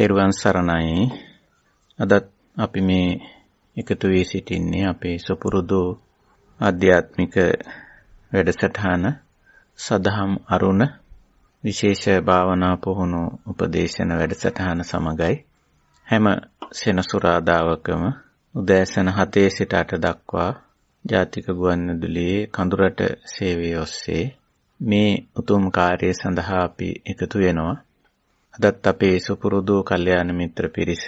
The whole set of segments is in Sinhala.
තෙරුවන් සරණයි. අදත් අපි මේ එකතු වී සිටින්නේ අපේ සුපුරුදු ආධ්‍යාත්මික වැඩසටහන සදහම් අරුණ විශේෂ භාවනා පුහුණු උපදේශන වැඩසටහන සමගයි. හැම සෙනසුරාදාවකම උදෑසන 7 සිට 8 දක්වා ජාතික ගුවන්විදුලියේ කඳුරට සේවය ඔස්සේ මේ උතුම් කාර්යය සඳහා අපි එකතු වෙනවා. අදත් අපේ සුපුරුදු කල්යාණ මිත්‍ර පිරිස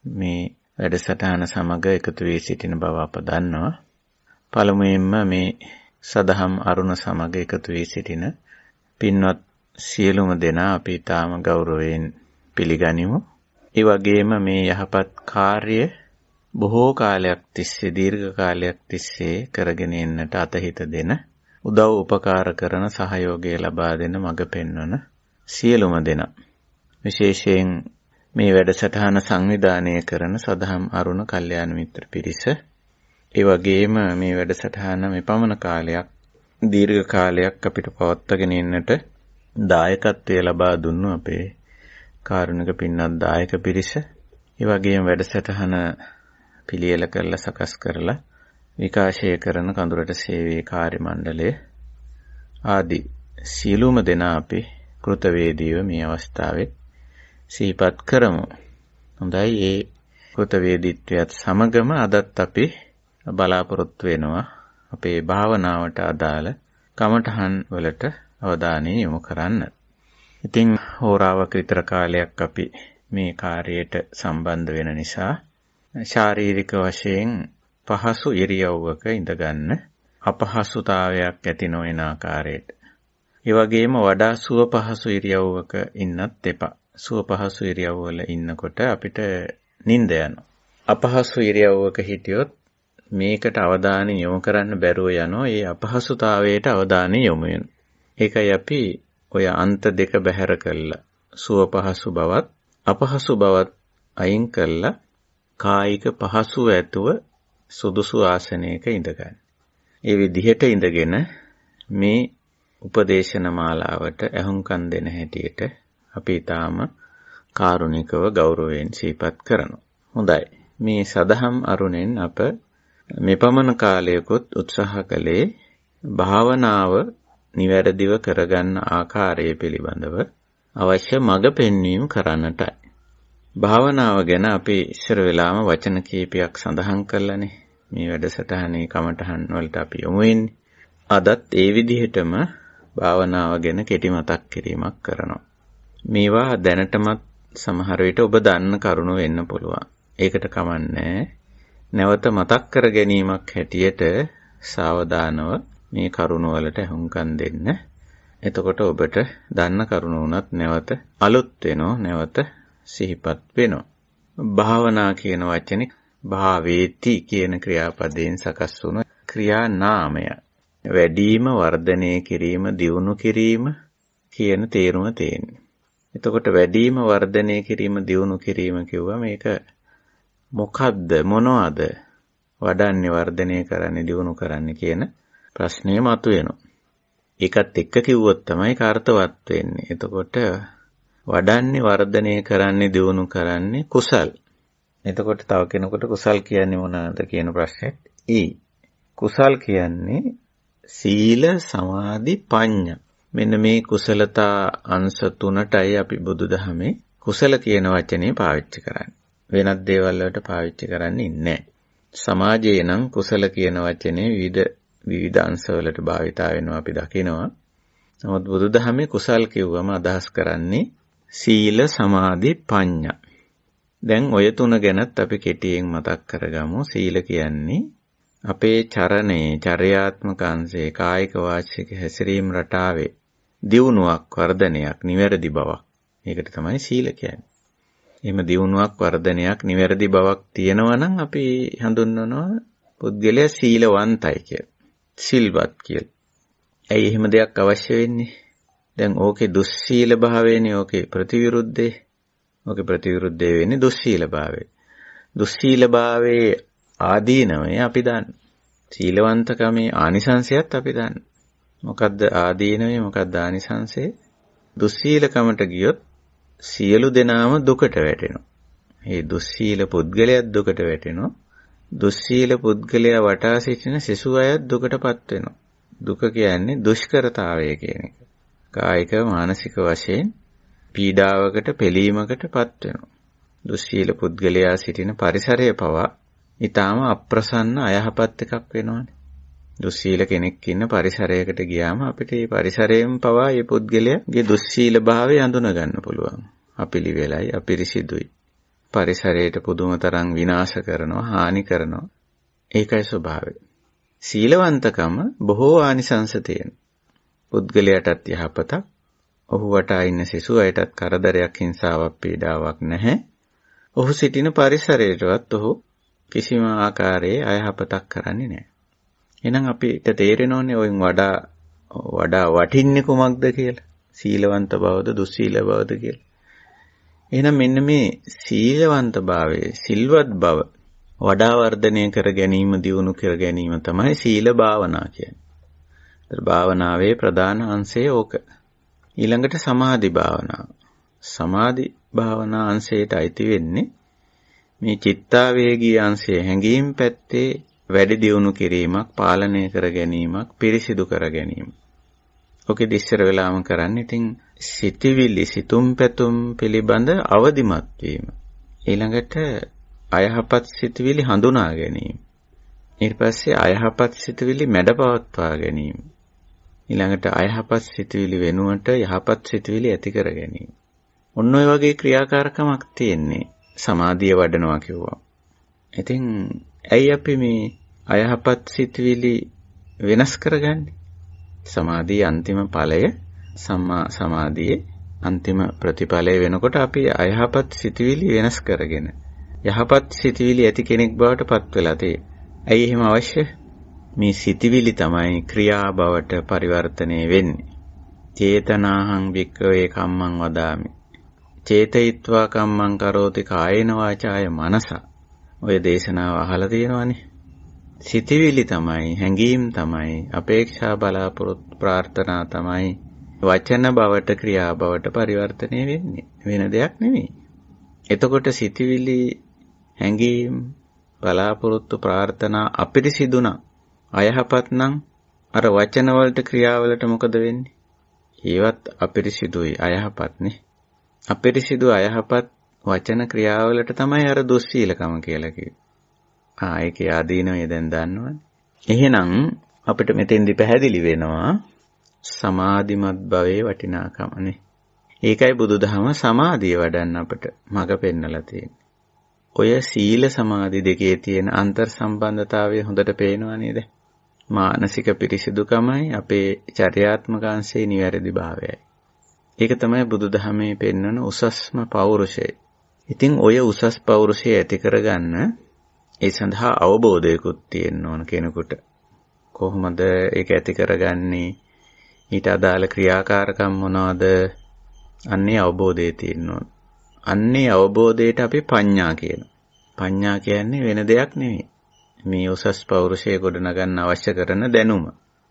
මේ වැඩසටහන සමග එකතු වී සිටින බව අප දන්නවා. පළමුවෙන්ම මේ සදහම් අරුණ සමග එකතු වී සිටින පින්වත් සියලුම දෙනා අපි තාම ගෞරවයෙන් පිළිගනිමු. ඒ වගේම මේ යහපත් කාර්ය බොහෝ කාලයක් තිස්සේ දීර්ඝ කාලයක් තිස්සේ කරගෙන යන්නට අතහිත දෙන උදව් උපකාර කරන සහයෝගය ලබා දෙන මඟ පෙන්වන සියලුම දෙනා විශේෂයෙන් මේ වැඩසටහන සංවිධානය කරන සදහම් අරුණ කල්යාණ මිත්‍ර පිරිස, ඒ වගේම මේ වැඩසටහන මෙපමණ කාලයක් දීර්ඝ කාලයක් අපිට පවත්වාගෙන යන්නට දායකත්වය ලබා දුන්නු අපේ කාරුණික පින්වත් දායක පිරිස, ඒ වගේම වැඩසටහන පිළියෙල කරලා සකස් කරලා විකාශය කරන කඳුරට සේවයේ කාර්ය මණ්ඩලය ආදී සියලුම දෙනා අපි කෘතවේදීව මේ අවස්ථාවේ සිහිපත් කරමු. හොඳයි, ඒ කෘතවේදීත්වයත් සමගම අදත් අපි බලාපොරොත්තු වෙනවා අපේ භාවනාවට අදාළ කමඨහන් වලට අවධානය යොමු කරන්න. ඉතින් හෝරාවක විතර කාලයක් අපි මේ කාර්යයට සම්බන්ධ වෙන නිසා ශාරීරික වශයෙන් පහසු ඉරියව්වක ඉඳගන්න, අපහසුතාවයක් ඇති නොවන ආකාරයට. ඒ වගේම වඩා සුව පහසු ඉරියව්වක ඉන්නත් එපා. සුව පහසු ඉරියව්වල ඉන්නකොට අපිට නිින්ද යනවා. අපහසු ඉරියව්වක හිටියොත් මේකට අවධානය යොමු කරන්න බැරුව යනවා. ඒ අපහසුතාවයට අවධානය යොමු වෙනවා. ඒකයි අපි ඔය අන්ත දෙක බැහැර කළා. සුව පහසු බවත් අපහසු බවත් අයින් කළා කායික පහසුව ඇතුව සුදුසු ආසනයක ඉඳගන්න. ඒ විදිහට ඉඳගෙන මේ උපදේශන මාලාවට ඇහුම්කන් දෙන හැටියට අපි තාම කාරුණිකව ගෞරවයෙන් සිහිපත් කරනවා. හොඳයි. මේ සදහම් අරුණෙන් අප මෙපමණ කාලයකොත් උත්සාහ කළේ භාවනාව නිවැරදිව කරගන්න ආකාරය පිළිබඳව අවශ්‍ය මඟ පෙන්වීම කරන්නටයි. භාවනාව ගැන අපි ඉස්සර වෙලාම වචන කීපයක් සඳහන් කළානේ. මේ වැඩසටහනේ කමඨහන් වලට අපි යොමු වෙන්නේ. අදත් ඒ විදිහටම භාවනාව ගැන කෙටි මතක් කිරීමක් කරනවා. මේවා දැනටමත් සමහර විට ඔබ දන්න කරුණු වෙන්න පුළුවන්. ඒකට කමන්නේ. නැවත මතක් කර ගැනීමක් හැටියට සාවධානව මේ කරුණු වලට හුම්කම් දෙන්න. එතකොට ඔබට දන්න කරුණු උනත් නැවත අලුත් වෙනවා, නැවත සිහිපත් වෙනවා. භාවනා කියන වචනේ භාවේති කියන ක්‍රියාපදයෙන් සකස් වුණු ක්‍රියා නාමය. වැඩිම, වර්ධනය කිරීම, දියුණු කිරීම කියන තේරුම තියෙනවා. එතකොට වැඩිම, වර්ධනය කිරීම, දියුණු කිරීම කිව්වා මේක මොකද්ද, මොනවද වඩන්නේ, වර්ධනය කරන්නේ, දියුණු කරන්නේ කියන ප්‍රශ්නය මතුවෙනවා. ඒකත් එක්ක කිව්වොත් තමයි කාර්තවත් වෙන්නේ. එතකොට වඩන්නේ, වර්ධනය කරන්නේ, දියුණු කරන්නේ කුසල්. එතකොට තව කෙනෙකුට කුසල් කියන්නේ මොනවාද කියන ප්‍රශ්නෙත් කුසල් කියන්නේ සීල, සමාධි, ප්‍රඥා. මෙන්න මේ කුසලතා අංශ තුනටයි අපි බුදුදහමේ කුසල කියන වචනේ පාවිච්චි කරන්නේ. වෙනත් දේවල් වලට පාවිච්චි කරන්නේ නැහැ. සමාජයේ නම් කුසල කියන වචනේ විවිධ අංශ වලට භාවිතා වෙනවා අපි දකිනවා. නමුත් බුදුදහමේ කුසල් කිව්වම අදහස් කරන්නේ සීල, සමාධි, ප්‍රඥා. දැන් ඔය තුන ගැනත් අපි කෙටියෙන් මතක් කරගමු. සීල කියන්නේ අපේ චරණයේ, චර්යාත්මක අංශයේ, කායික වාචික හැසිරීම රටාවේ දියුණුවක්, වර්ධනයක්, නිවැරදි බවක්. ඒකට තමයි සීල කියන්නේ. එහෙම දියුණුවක්, වර්ධනයක්, නිවැරදි බවක් තියෙනවා නම් අපි හඳුන්වනවා පුද්ගලයා සීලවන්තයි කියලා. සිල්වත් කියලා. ඇයි එහෙම දෙයක් අවශ්‍ය වෙන්නේ? දැන් ඕකේ දුස්සීල භාවයනේ, ඕකේ ප්‍රතිවිරුද්ධේ. ඕකේ ප්‍රතිවිරුද්ධේ වෙන්නේ දුස්සීල භාවය. දුස්සීල භාවයේ ආදීනවය අපි දන්න. සීලවන්තකමේ ආනිසංසයත් අපි දන්න. මොකද්ද ආදීනවය, මොකද්ද ආනිසංසය? දුස්සීලකමට ගියොත් සියලු දෙනාම දුකට වැටෙනවා. ඒ දුස්සීල පුද්ගලයාත් දුකට වැටෙනවා. දුස්සීල පුද්ගලයා වටා සිටින සිසු අයත් දුකටපත් වෙනවා. දුක කියන්නේ දුෂ්කරතාවය කියන එක. කායික මානසික වශයෙන් පීඩාවකට පෙළීමකටපත් වෙනවා. දුස්සීල පුද්ගලයා සිටින පරිසරය පවා ඊටාම අප්‍රසන්න අයහපත් එකක් වෙනවානේ. දුස්සීල කෙනෙක් ඉන්න පරිසරයකට ගියාම අපිට මේ පරිසරයෙන් පවා මේ පුද්ගලයාගේ දුස්සීල භාවය අඳුන ගන්න පුළුවන්. අපිලිවෙලයි, අපිරිසිදුයි. පරිසරයට පුදුම තරම් විනාශ කරනවා, හානි කරනවා. ඒකයි ස්වභාවය. සීලවන්තකම බොහෝ ආනිසංස තියෙන. පුද්ගලයාටත් යහපතක්, ඔහු වටා ඉන්න සිසු අයටත් කරදරයක්, හිංසාවක්, පීඩාවක් නැහැ. ඔහු සිටින පරිසරයටවත් ඔහු කිසිම ආකාරයේ අයහපතක් කරන්නේ නැහැ. එහෙනම් අපිට තේරෙනෝනේ ඔයින් වඩා වටින්නේ කුමක්ද කියලා. සීලවන්ත බවද දුස්සීල බවද කියලා. එහෙනම් මෙන්න මේ සීලවන්ත භාවයේ සිල්වත් බව වඩා වර්ධනය කර ගැනීම, දියුණු කර ගැනීම තමයි සීල භාවනා කියන්නේ. ඒතර භාවනාවේ ප්‍රධාන අංශය ඕක. ඊළඟට සමාධි භාවනාව. සමාධි භාවනා අංශයට අයිති වෙන්නේ මේ චිත්තාවේගී අංශය, හැඟීම් පැත්තේ වැඩි දියුණු කිරීමක්, පාලනය කර ගැනීමක්, පිරිසිදු කර ගැනීම. ඔකෙදි ඉස්සර වෙලාම කරන්නේ ඉතින් සිතවිලි, සිතුම් පැතුම් පිළිබඳ අවදිමත් වීම. ඊළඟට අයහපත් සිතවිලි හඳුනා ගැනීම. ඊට පස්සේ අයහපත් සිතවිලි මැඩපවත්වා ගැනීම. ඊළඟට අයහපත් සිතවිලි වෙනුවට යහපත් සිතවිලි ඇති කර ගැනීම. ඔන්න ඔය වගේ ක්‍රියාකාරකමක් තියෙන්නේ සමාධිය වඩනවා කිව්වා. ඉතින් ඇයි අපි මේ අයහපත් සිතවිලි වෙනස් කරගන්නේ? සමාධියේ අන්තිම ඵලය, සම්මා සමාධියේ අන්තිම ප්‍රතිඵලය වෙනකොට අපි අයහපත් සිතවිලි වෙනස් කරගෙන යහපත් සිතවිලි ඇති කෙනෙක් බවට පත් වෙලා තියෙන්නේ. ඇයි එහෙම අවශ්‍ය? මේ සිතවිලි තමයි ක්‍රියා බවට පරිවර්තනය වෙන්නේ. චේතනාහං වික්ඛවේ කම්මං වදාමි. චේතයිත්වා කම්මං කරෝති කායේන වාචාය මනසා. ඔය දේශනාව අහලා තියෙනවනේ. සිතවිලි තමයි, හැඟීම් තමයි, අපේක්ෂා, බලාපොරොත්තු, ප්‍රාර්ථනා තමයි වචන බවට, ක්‍රියා බවට පරිවර්තනය වෙන්නේ. වෙන දෙයක් නෙමෙයි. එතකොට සිතවිලි, හැඟීම්, බලාපොරොත්තු, ප්‍රාර්ථනා අපිරිසිදු නම්, අයහපත් නම් අර වචන වලට, ක්‍රියා වලට මොකද වෙන්නේ? ඒවත් අපිරිසිදුයි, අයහපත්නේ. අපිරිසිදු අයහපත් වචන ක්‍රියාවලට තමයි අර දුස්සීලකම කියලා කිව්වේ. ඒකේ ආදීනවය දැන් දන්නවනේ. එහෙනම් අපිට මෙතෙන්දි පැහැදිලි වෙනවා සමාධිමත් භවයේ වටිනාකමනේ. ඒකයි බුදුදහම සමාධිය වඩන්න අපට මඟ පෙන්නලා තියෙන්නේ. ඔය සීල සමාධි දෙකේ තියෙන අන්තර් සම්බන්ධතාවය හොඳට පේනවා නේද? මානසික පිරිසිදුකමයි අපේ චර්යාත්මක අංශයේ නිවැරදි භාවයයි. ඒක තමයි බුදුදහමේ පෙන්වන උසස්ම පෞරුෂය. ඉතින් ඔය උසස් පෞරුෂය ඇති කරගන්න ඒ සඳහා අවබෝධයකුත් තියෙන්න ඕන කෙනෙකුට. කොහොමද ඒක ඇති කරගන්නේ? ඊට අදාළ ක්‍රියාකාරකම් මොනවාද? අන්නේ අවබෝධය තියෙන්න ඕන. අන්නේ අවබෝධයට අපි පඤ්ඤා කියනවා. පඤ්ඤා කියන්නේ වෙන දෙයක් නෙමෙයි. මේ උසස් පෞරුෂය ගොඩනගන්න අවශ්‍ය කරන දැනුම.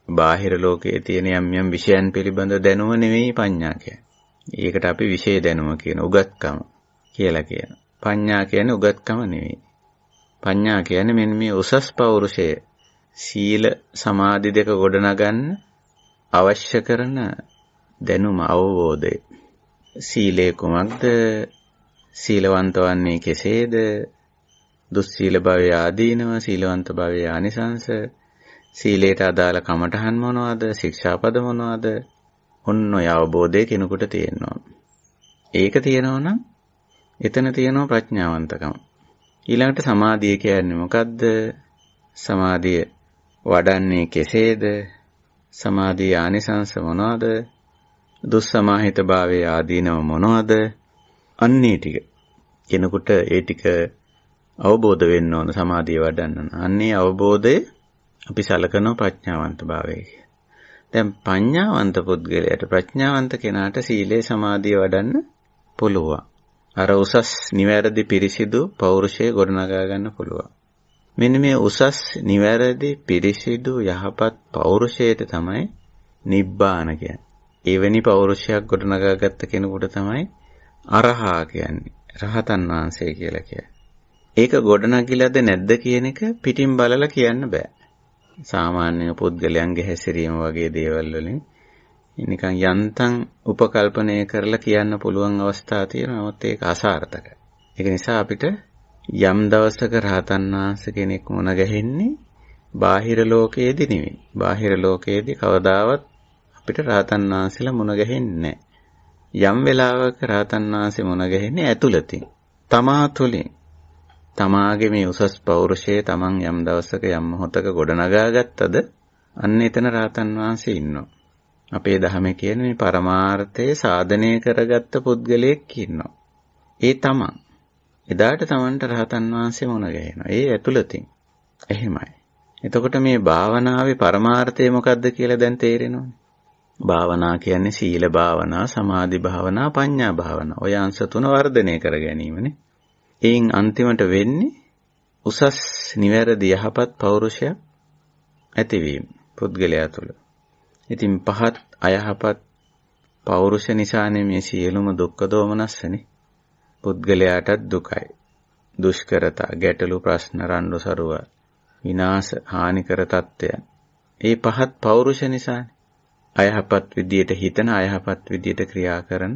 බාහිර ලෝකයේ තියෙන යම් විෂයන් පිළිබඳ දැනුම නෙමෙයි පඤ්ඤා කියන්නේ. ඒකට අපි විෂය දැනුම කියන උගත්කම කියලා කියනවා. පඤ්ඤා කියන්නේ උගත්කම නෙමෙයි. පඤ්ඤා කියන්නේ මෙන්න මේ උසස් පෞරුෂය, සීල සමාධි දෙක ගොඩනගන්න අවශ්‍ය කරන දැනුම, අවබෝධය. සීලය කුමක්ද? සීලවන්ත වන්නේ කෙසේද? දුස්සීල භවයේ ආදීනව, සීලවන්ත භවයේ ආනිසංස, සීලයට අදාළ කමඨහන් මොනවද? ශික්ෂාපද මොනවද? ඔන්න ඔය අවබෝධය කෙනෙකුට තියෙනවා. ඒක තියෙනවා නම් එතන තියෙනවා ප්‍රඥාවන්තකම. ඊළඟට සමාධිය කියන්නේ මොකද්ද? සමාධිය වඩන්නේ කෙසේද? සමාධියේ ආනිසංස මොනවද? දුස්සමාහිත භාවයේ ආදීනව මොනවද? අන්නේ ටික කෙනෙකුට ඒ ටික අවබෝධ වෙන්න ඕන සමාධිය වඩන්න. අන්නේ අවබෝධය අපි සලකන ප්‍රඥාවන්ත භාවය. දැන් පඤ්ඤාවන්ත පුද්ගලයාට, ප්‍රඥාවන්ත කෙනාට සීලේ සමාධිය වඩන්න පුළුවන්. අර උසස් නිවැරදි පිරිසිදු පෞරුෂය ගොඩනගා ගන්න පුළුවන්. මෙන්න මේ උසස් නිවැරදි පිරිසිදු යහපත් පෞරුෂයට තමයි නිබ්බාන කියන්නේ. එවැනි පෞරුෂයක් ගොඩනගා ගත්ත කෙනෙකුට තමයි අරහා කියන්නේ රහතන් වහන්සේ කියලා කියන්නේ. ඒක ගොඩනගිලාද නැද්ද කියන එක පිටින් බලලා කියන්න බෑ. සාමාන්‍ය පුද්ගලයන්ගේ හැසිරීම වගේ දේවල් වලින් නිකන් යන්තම් උපකල්පනය කරලා කියන්න පුළුවන් අවස්ථා තියෙනවා. නමුත් ඒක අසාර්ථකයි. ඒක නිසා අපිට යම් දවසක රහතන් වහන්සේ කෙනෙක් මුණ ගැහෙන්නේ බාහිර ලෝකයේදී නෙවෙයි. බාහිර ලෝකයේදී කවදාවත් අපිට රහතන් වහන්සේලා මුණ ගැහෙන්නේ නැහැ. යම් වෙලාවක රහතන් වහන්සේ මුණ ගැහෙන්නේ ඇතුළතින්. තමා තුළින්. තමාගේ මේ උසස් පෞරුෂය තමන් යම් දවසක යම් මොහොතක ගොඩනගා ගත්තද අන්න එතන රහතන් වහන්සේ ඉන්නවා. අපේ ධර්මයේ කියන මේ පරමාර්ථය සාධනය කරගත්ත පුද්ගලයෙක් ඉන්නවා. ඒ තමන්. එදාට තමන්ට රහතන් වහන්සේ මුණ ගැහෙනවා. ඒ ඇතුළතින්. එහෙමයි. එතකොට මේ භාවනාවේ පරමාර්ථය මොකක්ද කියලා දැන් තේරෙනවනේ. භාවනා කියන්නේ සීල භාවනා, සමාධි භාවනා, ප්‍රඥා භාවනා. ඔය අංශ තුන වර්ධනය කර ගැනීමනේ. එයින් අන්තිමට වෙන්නේ උසස් නිවැරදි යහපත් පෞරුෂයක් ඇතිවීම පුද්ගලයා තුළ. ඉතින් පහත් අයහපත් පෞරුෂ නිසානේ මේ සියලුම දුක්ඛ දෝමනස්සනේ. පුද්ගලයාටත් දුකයි. දුෂ්කරතා, ගැටලු, ප්‍රශ්න, රණ්ඩු සරුව, විනාශ, හානිකර තත්ත්වයන්. ඒ පහත් පෞරුෂ නිසානේ. අයහපත් විදියට හිතන, අයහපත් විදියට ක්‍රියා කරන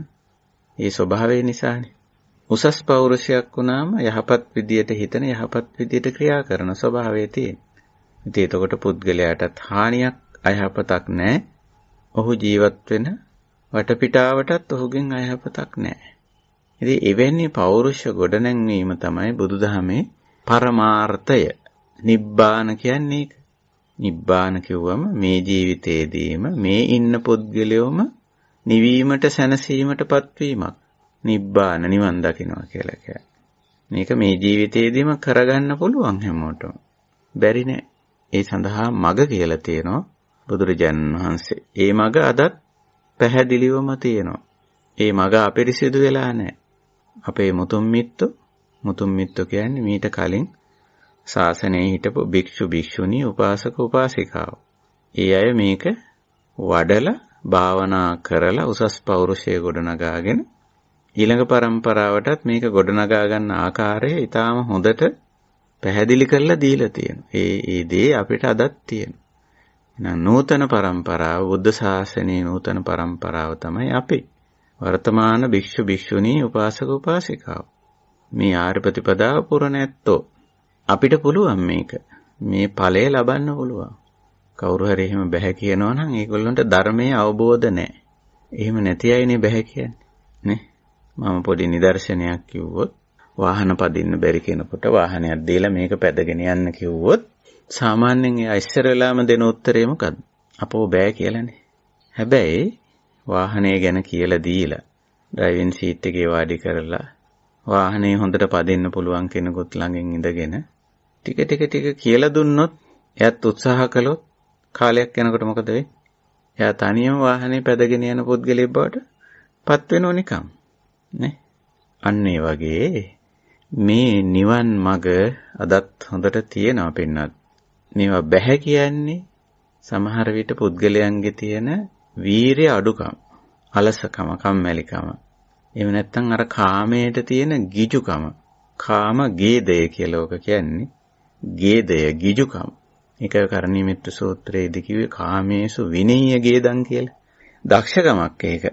ඒ ස්වභාවය නිසානේ. උසස් පෞරුෂයක් වුණාම යහපත් විදියට හිතන, යහපත් විදියට ක්‍රියා කරන ස්වභාවය තියෙන. ඉතින් එතකොට පුද්ගලයාටත් හානියක්, අයහපතක් නැහැ. ඔහු ජීවත් වෙන වටපිටාවටත් ඔහුගෙන් අයහපතක් නැහැ. ඉතින් එවැනි පෞරුෂ ගොඩනැන්වීම තමයි බුදුදහමේ පරමාර්ථය. නිබ්බාන කියන්නේ ඒක. නිබ්බාන කිව්වම මේ ජීවිතයේදීම මේ ඉන්න පුද්ගලයෝම නිවීමට සැනසීමටපත් වීමක්. නිබ්බාන නිවන් දකින්නවා කියලා කියන්නේ. මේක මේ ජීවිතයේදීම කරගන්න පුළුවන් හැමෝටම. බැරි නෑ. ඒ සඳහා මඟ කියලා තියෙනවා බුදුරජාණන් වහන්සේ. ඒ මඟ අදත් පැහැදිලිවම තියෙනවා. ඒ මඟ අපිරිසිදු වෙලා නෑ. අපේ මුතුන් මිත්තෝ කියන්නේ මීට කලින් ශාසනයේ හිටපු භික්ෂු භික්ෂුණී උපාසක උපාසිකාව. ඒ අය මේක වඩලා භාවනා කරලා උසස් පෞරුෂය ගොඩනගාගෙන ඊළඟ પરම්පරාවටත් මේක ගොඩනගා ගන්න ආකාරය ඊටාම හොඳට පැහැදිලි කරලා දීලා තියෙනවා. ඒ දේ අපිට අදත් තියෙනවා. එහෙනම් නූතන પરම්පරාව, බුද්ධ ශාසනයේ නූතන પરම්පරාව තමයි අපි. වර්තමාන භික්ෂු භික්ෂුණී උපාසක උපාසිකාව. මේ ආර්ය ප්‍රතිපදාව පුරණ ඇත්තෝ. අපිට පුළුවන් මේක. මේ ඵලය ලබන්න පුළුවන්. කවුරු හරි එහෙම බෑ කියනවා නම් ඒගොල්ලන්ට ධර්මයේ අවබෝධ නැහැ. එහෙම නැති අයනේ බෑ කියන්නේ. නේ? මම පොඩි නිදර්ශනයක් කිව්වොත් වාහන පදින්න බැරි කෙනෙකුට වාහනයක් දීලා මේක පැදගෙන යන්න කිව්වොත් සාමාන්‍යයෙන් ඒ ඉස්සර වෙලාම දෙන උත්තරේ මොකද්ද? අපෝ බෑ කියලානේ. හැබැයි වාහනය ගැන කියලා දීලා ඩ්‍රයිවිං සීට් එකේ වාඩි කරලා වාහනේ හොඳට පදින්න පුළුවන් කෙනෙකුත් ළඟින් ඉඳගෙන ටික කියලා දුන්නොත් එයාත් උත්සාහ කළොත් කාලයක් යනකොට මොකද වෙන්නේ? එයා තනියම වාහනේ පැදගෙන යන පුද්ගලයෙක් බවට පත් වෙනව නිකම්. නේ? අන්න ඒ වගේ මේ නිවන් මඟ අදත් හොඳට තියෙනවා පින්නත්. මේවා බැහැ කියන්නේ සමහර විට පුද්ගලයන්ගේ තියෙන වීරිය අඩුකම, අලසකම, කම්මැලිකම. එහෙම නැත්නම් අර කාමයට තියෙන ගිජුකම. කාම ගේදය කියලා ඔක කියන්නේ. ගේදය, ගිජුකම. ඒක කරණීයමෙත්ත සූත්‍රයේදී කිව්වේ කාමේසු විනීය ගේදං කියලා. දක්ෂකමක් ඒක.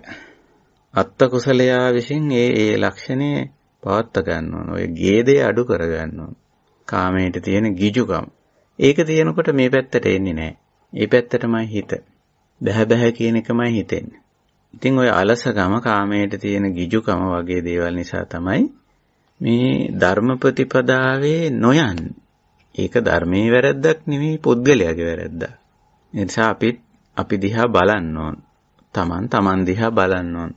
අත්ත කුසලයා විසින් ඒ ලක්ෂණය පවත්ත ගන්න ඕන. ඔය ගේදය අඩු කර ගන්න ඕන. කාමයට තියෙන ගිජුකම. ඒක තියෙනකොට මේ පැත්තට එන්නේ නැහැ. මේ පැත්තටමයි හිත. බැහැ කියන එකමයි හිතෙන්නේ. ඉතින් ඔය අලසකම, කාමයට තියෙන ගිජුකම වගේ දේවල් නිසා තමයි මේ ධර්ම ප්‍රතිපදාවේ නොයන්නේ. ඒක ධර්මයේ වැරද්දක් නෙවෙයි, පුද්ගලයාගේ වැරද්දක්. ඒ නිසා අපි දිහා බලන්න ඕන. තමන් දිහා බලන්න ඕන.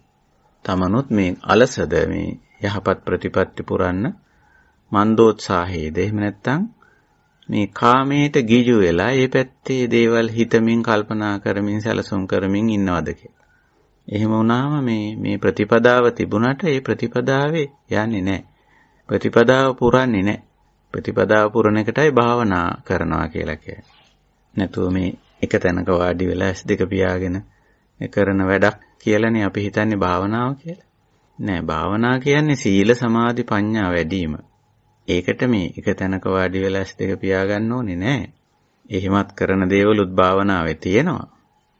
තමනුත් මේ අලසද මේ යහපත් ප්‍රතිපත්ති පුරන්න මන්දෝත්සාහයේද එහෙම නැත්නම් මේ කාමයට ගිජු වෙලා ඒ පැත්තේ දේවල් හිතමින් කල්පනා කරමින් සැලසුම් කරමින් ඉන්නවද කියලා. එහෙම වුණාම මේ ප්‍රතිපදාව තිබුණට ඒ ප්‍රතිපදාවේ යන්නේ නැහැ. ප්‍රතිපදාව පුරන්නේ නැහැ. ප්‍රතිපදාව පුරන එකටයි භාවනා කරනවා කියලා කියන්නේ. නැතුව මේ එක තැනක වාඩි වෙලා S2 පියාගෙන කරන වැඩක් කියලානේ අපි හිතන්නේ භාවනාව කියලා. නෑ භාවනා කියන්නේ සීල සමාධි ප්‍රඥා වැඩිම. ඒකට මේ එක තැනක වාඩි වෙලා ඇස් දෙක පියාගන්න ඕනේ නෑ. එහෙමත් කරන දේවලුත් භාවනාවේ තියෙනවා.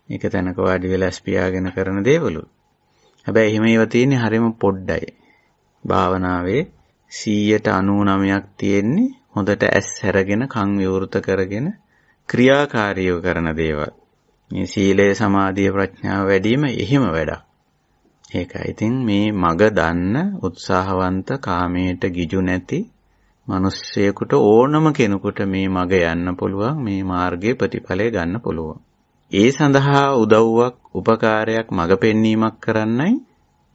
එක තැනක වාඩි වෙලා ඇස් පියාගෙන කරන දේවලුත්. හැබැයි එහෙම ඒවා තියෙන්නේ හරිම පොඩ්ඩයි. භාවනාවේ 99%ක් තියෙන්නේ හොඳට ඇස් හැරගෙන කන් විවෘත කරගෙන ක්‍රියාකාරීව කරන දේවල්. මේ සීලය සමාධිය ප්‍රඥාව වැඩිම එහෙම වැඩක්. ඒකයි. ඉතින් මේ මග දන්න උත්සාහවන්ත කාමයට ගිජු නැති මිනිස්සෙකුට ඕනම කෙනෙකුට මේ මග යන්න පුළුවන්, මේ මාර්ගයේ ප්‍රතිඵලය ගන්න පුළුවන්. ඒ සඳහා උදව්වක්, උපකාරයක්, මඟ පෙන්වීමක් කරන්නයි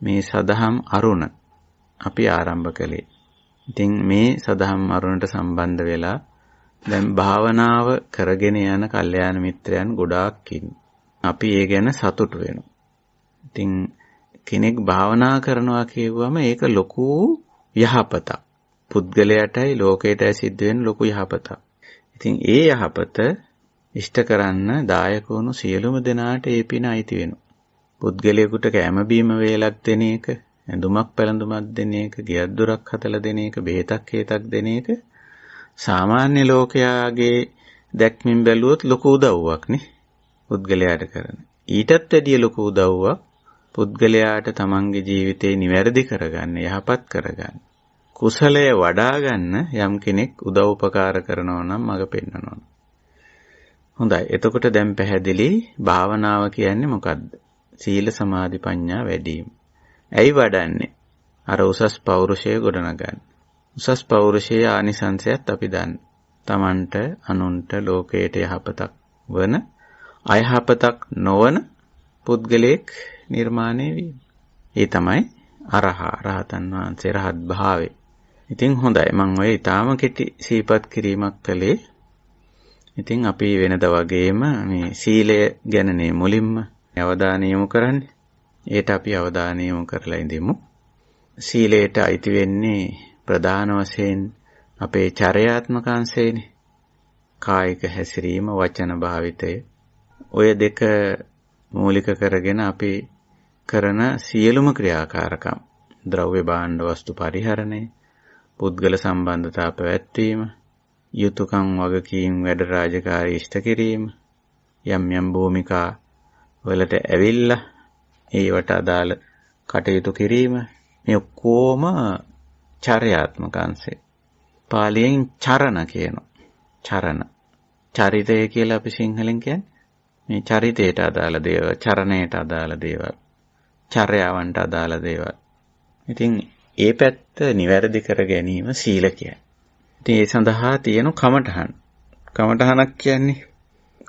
මේ සදහම් අරුණ අපි ආරම්භ කළේ. ඉතින් මේ සදහම් අරුණට සම්බන්ධ වෙලා දැන් භාවනාව කරගෙන යන කල්යාණ මිත්‍රයන් ගොඩාක් ඉන්නවා. අපි ඒ ගැන සතුටු වෙනවා. ඉතින් කෙනෙක් භාවනා කරනවා කියුවම ඒක ලොකු යහපතක්. පුද්ගලයාටයි ලෝකයටයි සිද්ධ වෙන ලොකු යහපතක්. ඉතින් ඒ යහපත ඉෂ්ට කරන්න දායක වුණු සියලුම දෙනාට ඒ පින අයිති වෙනවා. පුද්ගලයෙකුට කැම බීම වේලක් දෙන එක, ඇඳුමක් පැළඳුමක් දෙන එක, ගෙයක් දොරක් හදලා දෙන එක, බෙහෙතක් හේතක් දෙන එක සාමාන්‍ය ලෝකයාගේ දැක්මින් බැලුවොත් ලොකු උදව්වක් නේ පුද්ගලයාට කරන. ඊටත් වැඩිය ලොකු උදව්වක් පුද්ගලයාට තමන්ගේ ජීවිතේ නිවැරදි කරගන්න, යහපත් කරගන්න. කුසලය වඩා ගන්න යම් කෙනෙක් උදව් උපකාර කරනවා නම් මඟ පෙන්වනවා. හොඳයි. එතකොට දැන් පැහැදිලි භාවනාව කියන්නේ මොකද්ද? සීල සමාධි ප්‍රඥා වැඩිම. ඇයි වඩන්නේ? අර උසස් පෞරුෂය ගොඩනගන්න. උසස් පෞරුෂයේ ආනිසංසයත් අපි දන්න. තමන්ට, අනුන්ට, ලෝකයට යහපතක් වන, අයහපතක් නොවන පුද්ගලයෙක් නිර්මාණය වීම. ඒ තමයි රහතන් වහන්සේ රහත් භාවය. ඉතින් හොඳයි. මම ඔය ඊටාම කෙටි සීපත් කිරීමක් කළේ. ඉතින් අපි වෙනද වගේම මේ සීලය ගැනනේ මුලින්ම අවධානය යොමු කරන්නේ. ඒට අපි අවධානය යොමු කරලා ඉඳිමු. සීලයට අයිති වෙන්නේ ප්‍රධාන වශයෙන් අපේ චර්යාත්මක අංශයනේ. කායික හැසිරීම, වචන භාවිතය. ඔය දෙක මූලික කරගෙන අපි කරන සියලුම ක්‍රියාකාරකම්, ද්‍රව්‍ය භාණ්ඩ වස්තු පරිහරණය, පුද්ගල සම්බන්ධතා පැවැත්වීම, යුතුයකම් වගකීම් වැඩ රාජකාරී ඉෂ්ට කිරීම, යම් යම් භූමිකා වලට ඇවිල්ලා ඒවට අදාළ කටයුතු කිරීම, මේ ඔක්කොම චර්යාත්මක අංශය. පාලියෙන් චරණ කියනවා. චරණ. චරිතය කියලා අපි සිංහලෙන් කියන්නේ මේ චරිතයට අදාළ දේවල්, චරණයට අදාළ දේවල්, චර්යාවන්ට අදාළ දේවල්. ඉතින් ඒ පැත්ත නිවැරදි කර ගැනීම සීල කියන්නේ. ඉතින් ඒ සඳහා තියෙන කමඨහන්. කමඨහනක් කියන්නේ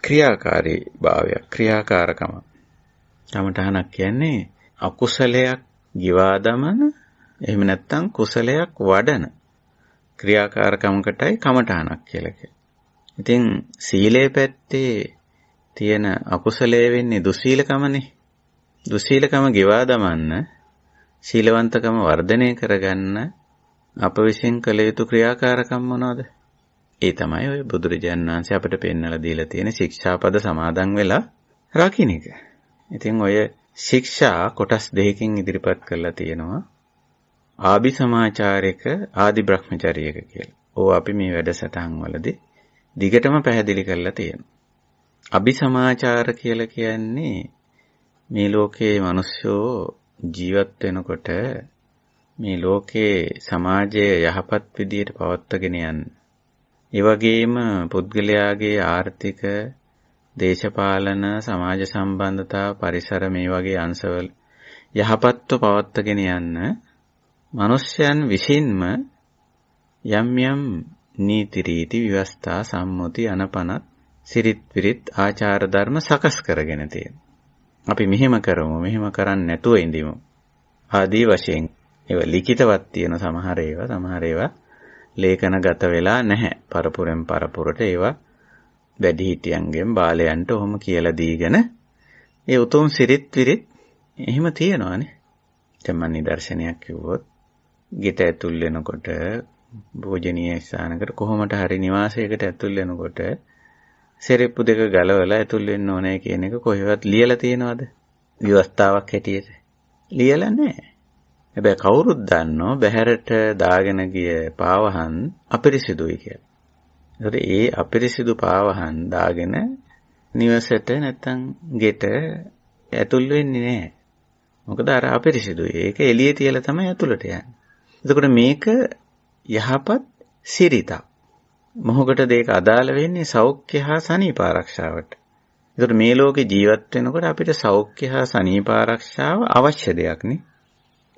ක්‍රියාකාරී භාවයක්, ක්‍රියාකාරකම. කමඨහනක් කියන්නේ අකුසලයක් ගිවා දමන, එහෙම නැත්නම් කුසලයක් වඩන ක්‍රියාකාරකමකටයි කමඨහනක් කියලා කියන්නේ. ඉතින් සීලේ පැත්තේ තියෙන අකුසලයේ වෙන්නේ දුස්සීලකමනේ. දුස්සීලකම ගෙවා දමන්න, සීලවන්තකම වර්ධනය කරගන්න අප විසින් කළ යුතු ක්‍රියාකාරකම් මොනවද? ඒ තමයි ඔය බුදුරජාණන් වහන්සේ අපිට පෙන්වලා දීලා තියෙන ශික්ෂාපද සමාදන් වෙලා රකින්න එක. ඉතින් ඔය ශික්ෂා කොටස් දෙකකින් ඉදිරිපත් කරලා තියෙනවා. ආභි සමාචාරික, ආදි බ්‍රහ්මචාරියක කියලා. ඕවා අපි මේ වැඩසටහන් වලදී දිගටම පැහැදිලි කරලා තියෙනවා. අභිසමාචාර කියලා කියන්නේ මේ ලෝකයේ මිනිස්සු ජීවත් වෙනකොට මේ ලෝකයේ සමාජයේ යහපත් විදියට පවත්වාගෙන යන්න. ඒ වගේම පුද්ගලයාගේ ආර්ථික, දේශපාලන, සමාජ සම්බන්ධතා, පරිසර මේ වගේ අංශවල යහපත්ව පවත්වාගෙන යන්න මිනිස්යන් විසින්ම යම් යම් නීති රීති ව්‍යවස්ථා සම්මුති අනපනත් සිරිත් විරිත් ආචාර ධර්ම සකස් කරගෙන තියෙනවා. අපි මෙහෙම කරමු, මෙහෙම කරන්නේ නැතුව ඉඳිමු. ආදී වශයෙන් ඒවා ලිඛිතවත් තියෙන සමහර ඒවා ලේඛනගත වෙලා නැහැ. පරපුරෙන් පරපුරට ඒවා වැඩිහිටියන්ගෙන් බාලයන්ට ඔහොම කියලා දීගෙන ඒ උතුම් සිරිත් විරිත් එහෙම තියෙනවානේ. දැන් මම නිදර්ශනයක් කිව්වොත් ගෙට ඇතුල් වෙනකොට භෝජනීය ස්ථානකට කොහොමද හරි නිවාසයකට ඇතුල් වෙනකොට සෙරෙප්පු දෙක ගලවලා ඇතුල් වෙන්න ඕනේ කියන එක කොහෙවත් ලියලා තියෙනවද? ව්‍යවස්ථාවක් හැටියට ලියලා නැහැ. හැබැයි කවුරුත් දන්නෝ බහැරට දාගෙන ගිය පාවහන් අපිරිසිදුයි කියලා. ඒකට ඒ අපිරිසිදු පාවහන් දාගෙන නිවසට නැත්තම් ගෙට ඇතුල් වෙන්නේ නැහැ. මොකද අර අපිරිසිදුයි. ඒක එළියේ තියලා තමයි ඇතුළට යන්නේ. එතකොට මේක යහපත් සිරිතක්. මොහොකටද ඒක අදාළ වෙන්නේ? සෞඛ්‍ය හා සනීප ආරක්ෂාවට. ඒකට මේ ලෝකේ ජීවත් වෙනකොට අපිට සෞඛ්‍ය හා සනීප ආරක්ෂාව අවශ්‍ය දෙයක් නේ.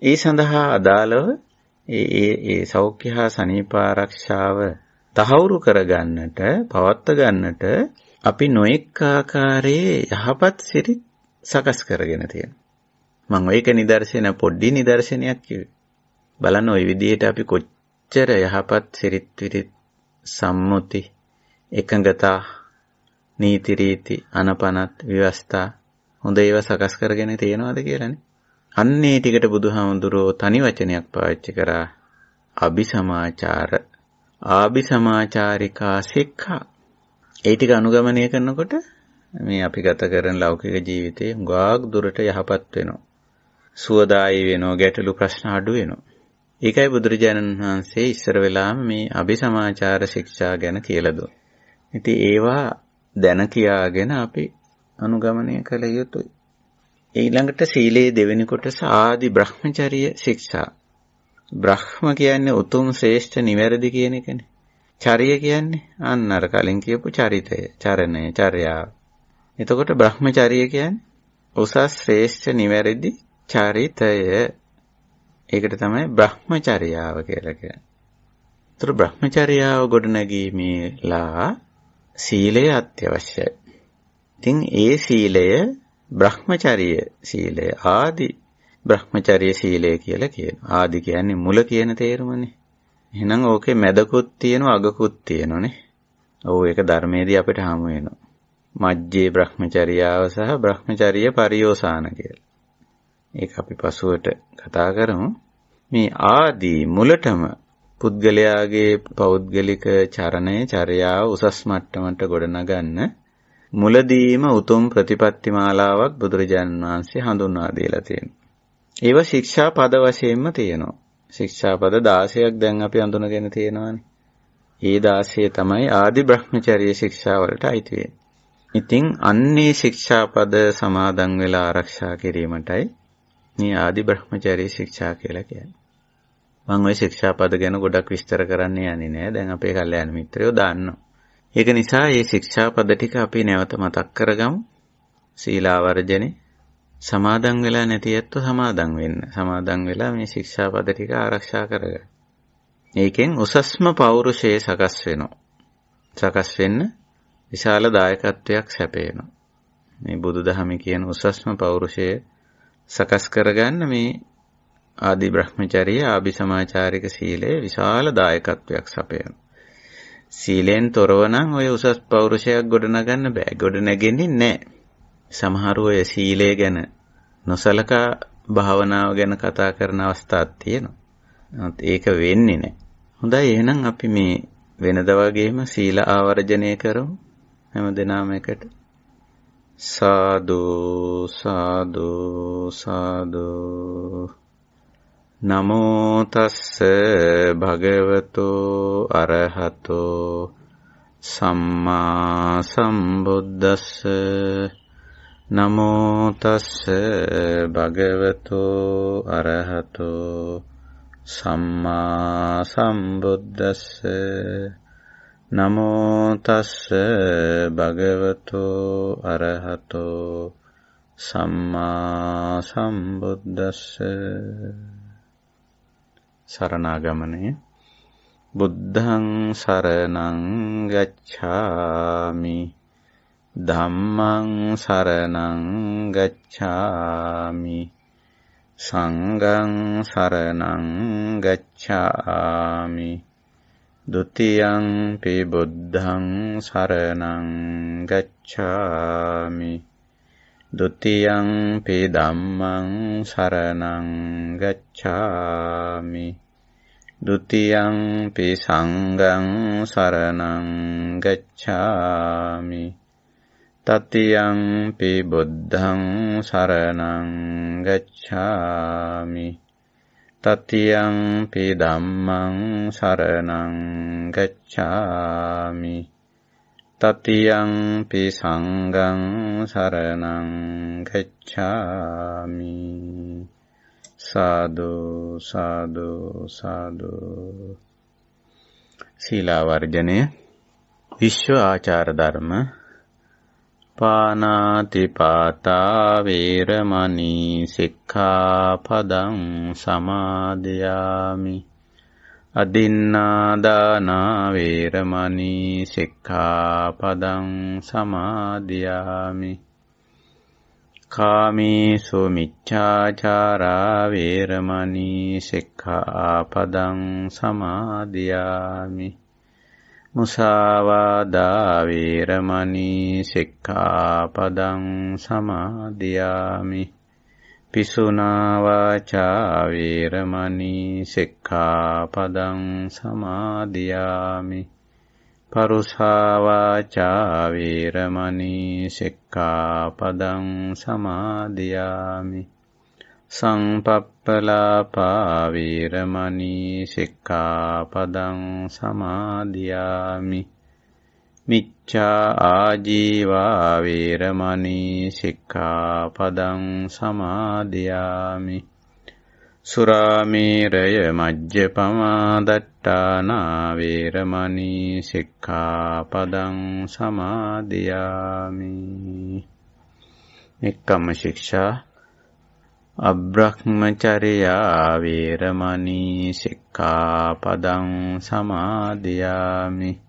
ඒ සඳහා අදාළව ඒ සෞඛ්‍ය හා සනීප ආරක්ෂාව තහවුරු කරගන්නට, පවත්ව ගන්නට අපි නොඑක් ආකාරයේ යහපත් සිරිත් සකස් කරගෙන තියෙනවා. මම ඒක නිදර්ශන පොඩි නිදර්ශනයක් කිව්වේ. බලන්න ওই විදිහට අපි කොච්චර යහපත් සිරිත් විරිත් සම්මුති එකඟතා නීති රීති අනපනත් ව්‍යවස්ථා හොඳ ඒවා සකස් කරගෙන තියෙනවද කියලානේ. අන්නේ ටිකට බුදුහාමුදුරෝ තනි වචනයක් පාවිච්චි කරා. අபிසමාචාර ආபிසමාචාරිකා සික්ඛා. ඒ ටික අනුගමනය කරනකොට මේ අපි ගත කරන ලෞකික ජීවිතේ හුඟක් දුරට යහපත් වෙනවා. සුවදායි වෙනවා, ගැටලු ප්‍රශ්න අඩු වෙනවා. ඒකයි බුදුරජාණන් වහන්සේ ඉස්සර වෙලාම මේ අபிසමාචාර ශික්ෂා ගැන කියලා දුන්නේ. ඉතින් ඒවා දැන කියාගෙන අපි අනුගමනය කළ යුතුයි. ඊළඟට සීලේ දෙවෙනි කොටස ආදි බ්‍රහ්මචර්ය ශික්ෂා. බ්‍රහ්ම කියන්නේ උතුම් ශ්‍රේෂ්ඨ නිවැරදි කියන එකනේ. චර්ය කියන්නේ අන්න අර කලින් කියපු චරිතය, චරණය, චර්යාව. එතකොට බ්‍රහ්මචර්ය කියන්නේ උසස් ශ්‍රේෂ්ඨ නිවැරදි චරිතය. ඒකට තමයි බ්‍රහ්මචර්යාව කියලා කියන්නේ. ඒතර බ්‍රහ්මචර්යාව ගොඩනැගීමේලා සීලය අත්‍යවශ්‍යයි. ඉතින් ඒ සීලය බ්‍රහ්මචර්ය සීලය ආදි බ්‍රහ්මචර්ය සීලය කියලා කියනවා. ආදි කියන්නේ මුල කියන තේරුමනේ. එහෙනම් ඕකේ මැදකුත් තියෙනවා අගකුත් තියෙනවානේ. ඔව් ඒක ධර්මයේදී අපිට හමු වෙනවා. මජ්ජේ බ්‍රහ්මචර්යාව සහ බ්‍රහ්මචර්ය පරියෝසాన කියලා. ඒක අපි පසුවට කතා කරමු. මේ ආදී මුලටම පුද්ගලයාගේ පෞද්ගලික චරණය චර්යාව උසස් මට්ටමට ගොඩනගන්න මුලදීම උතුම් ප්‍රතිපත්ති මාලාවක් බුදුරජාණන් වහන්සේ හඳුන්වා දීලා තියෙනවා. ඒව ශික්ෂා පද වශයෙන්ම තියෙනවා. ශික්ෂා පද 16ක් දැන් අපි හඳුනගෙන තියෙනවානේ. ඒ 16 තමයි ආදි බ්‍රහ්මචර්ය ශික්ෂා වලට අයිති වෙන්නේ. ඉතින් අන්නේ ශික්ෂා පද සමාදන් වෙලා ආරක්ෂා කිරීමටයි මේ ආදි බ්‍රහ්මචර්ය ශික්ෂා කියලා කියන්නේ. මම ওই ශික්ෂා පද ගැන ගොඩක් විස්තර කරන්න යන්නේ නැහැ. දැන් අපේ කල්යාණ මිත්‍රයෝ දාන්නවා. ඒක නිසා මේ ශික්ෂා පද ටික අපි නැවත මතක් කරගමු. සීලාවර්ජනේ සමාදන් වෙලා නැති ඇත්තෝ සමාදන් වෙන්න. සමාදන් වෙලා මේ ශික්ෂා පද ටික ආරක්ෂා කරගන්න. ඒකෙන් උසස්ම පෞරුෂය සකස් වෙනවා. සකස් වෙන්න විශාල දායකත්වයක් සැපේනවා. මේ බුදුදහමේ කියන උසස්ම පෞරුෂය සකස් කරගන්න මේ ආදි බ්‍රහ්මචර්ය ආභිසමාචාරික සීලය විශාල දායකත්වයක් සපයනවා. සීලෙන් තොරව නම් ඔය උසස් පෞරුෂයක් ගොඩනගන්න බෑ. ගොඩනැගෙන්නේ නැහැ. සමහර අය සීලය ගැන නොසලකා භාවනාව ගැන කතා කරන අවස්ථාවක් තියෙනවා. නමුත් ඒක වෙන්නේ නැහැ. හොඳයි එහෙනම් අපි මේ වෙනද වගේම සීල ආවර්ජනය කරමු. හැමදෙනාම එකට සාදු සාදු සාදු. නමෝ තස්ස භගවතෝ අරහතෝ සම්මා සම්බුද්දස්ස. නමෝ තස්ස භගවතෝ අරහතෝ සම්මා සම්බුද්දස්ස. නමෝ තස්ස භගවතෝ අරහතෝ සම්මා සම්බුද්දස්ස. සරණාගමනය. බුද්ධං සරණං ගච්ඡාමි. ධම්මං සරණං ගච්ඡාමි. සංඝං සරණං ගච්ඡාමි. ဒ ුතියං පි බුද්ධං සරණං ගච්ඡාමි. ဒ ුතියං පි ධම්මං සරණං ගච්ඡාමි. ဒ ුතියං පි සංඝං සරණං ගච්ඡාමි. තතියං පි බුද්ධං සරණං ගච්ඡාමි. තතියං පි ධම්මං සරණං ගච්ඡාමි තතියං පි සංඝං සරණං ගච්ඡාමි සාදු සාදු සාදු. සීලාවර්ජනය විශ්ව ආචාර ධර්ම පානාතිපාතා වේරමණී සික්ඛාපදං සමාදියාමි අදින්නාදානා වේරමණී සික්ඛාපදං සමාදියාමි කාමේසු මිච්ඡාචාරා වේරමණී සික්ඛාපදං සමාදියාමි මුසාවාදා වේරමණී සික්ඛාපදං සමාදියාමි පිසුනා වාචා වේරමණී සික්ඛාපදං සමාදියාමි පරුසා වාචා වේරමණී සික්ඛාපදං සමාදියාමි සංපප්පලාපා වේරමණී සික්ඛාපදං සමාදියාමි මිච්ඡා ආජීවා වේරමණී සික්ඛාපදං සමාදියාමි සුරාමේරය මජ්ජපමා දට්ඨානා වේරමණී සික්ඛාපදං සමාදියාමි. නික්කම්ම ශික්ෂා අබ්‍රහ්මචර්යා වේරමණී සික්ඛාපදං සමාදියාමි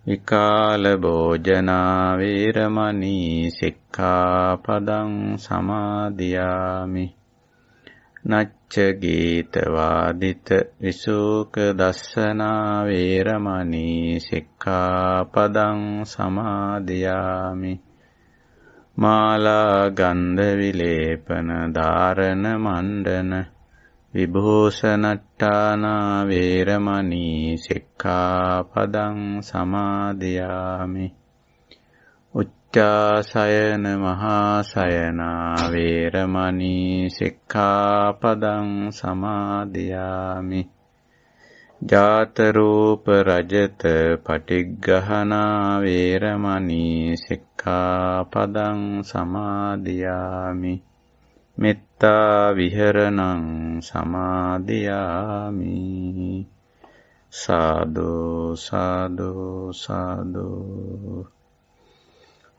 විකාල භෝජනා වේරමණී සික්ඛාපදං සමාදියාමි නච්ච ගීත වාදිත විසුක දස්සනා වේරමණී සික්ඛාපදං සමාදියාමි මාලා ගන්ධ විලේපන ධාරණ මණ්ඩන විභූෂණට්ඨානා වේරමණී සික්ඛාපදං සමාදියාමි උච්චාසයන මහාසයනා වේරමණී සික්ඛාපදං සමාදියාමි ජාත රූප රජත පටිග්ගහනා වේරමණී සික්ඛාපදං සමාදියාමි මෙත්තා විහරණං සමාදියාමි සාදු සාදු සාදු.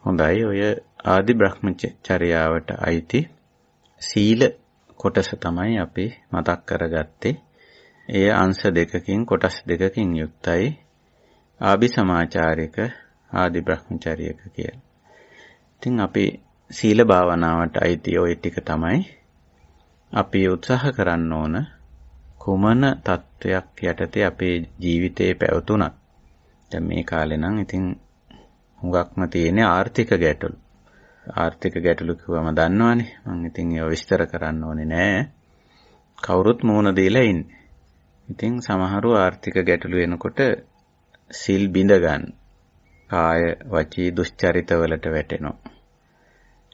හොඳයි, ඔය ආදි බ්‍රහ්මචර්යාවට අයිති සීල කොටස තමයි අපි මතක් කරගත්තේ. එය අංශ දෙකකින් කොටස් දෙකකින් යුක්තයි. ආභි සමාචාරික ආදි බ්‍රහ්මචර්යක කියලා. ඉතින් අපි සීල භාවනාවට අයිති ඔය ටික තමයි අපි උත්සාහ කරන්න ඕන කුමන තත්වයක් යටතේ අපේ ජීවිතේ පැවතුණත්. දැන් මේ කාලේ නම් ඉතින් හුඟක්ම තියෙන්නේ ආර්ථික ගැටලු. ආර්ථික ගැටලු කිව්වම දන්නවනේ. මම ඉතින් ඒව විස්තර කරන්න ඕනේ නෑ. කවුරුත් මූණ දීලා ඉන්නේ. ඉතින් සමහරව ආර්ථික ගැටලු එනකොට සිල් බිඳ ගන්න. කාය වචී දුස්චරිතවලට වැටෙනවා.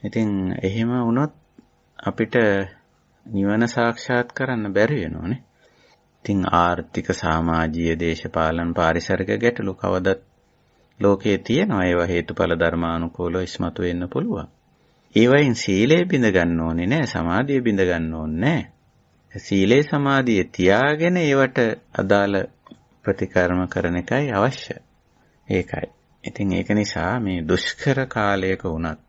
ඉතින් එහෙම වුණොත් අපිට නිවන සාක්ෂාත් කරන්න බැරි වෙනෝනේ. ඉතින් ආර්ථික සමාජීය දේශපාලන පාරිසරික ගැටලු කවදත් ලෝකයේ තියෙනවා. ඒවා හේතුඵල ධර්මානුකූලව ඉස්මතු වෙන්න පුළුවන්. ඒවයින් සීලය බිඳ ගන්න ඕනේ නෑ, සමාධිය බිඳ ගන්න ඕනේ නෑ. සීලේ සමාධිය තියාගෙන ඒවට අදාළ ප්‍රතිකර්ම කරන එකයි අවශ්‍ය. ඒකයි. ඉතින් ඒක නිසා මේ දුෂ්කර කාලයක වුණත්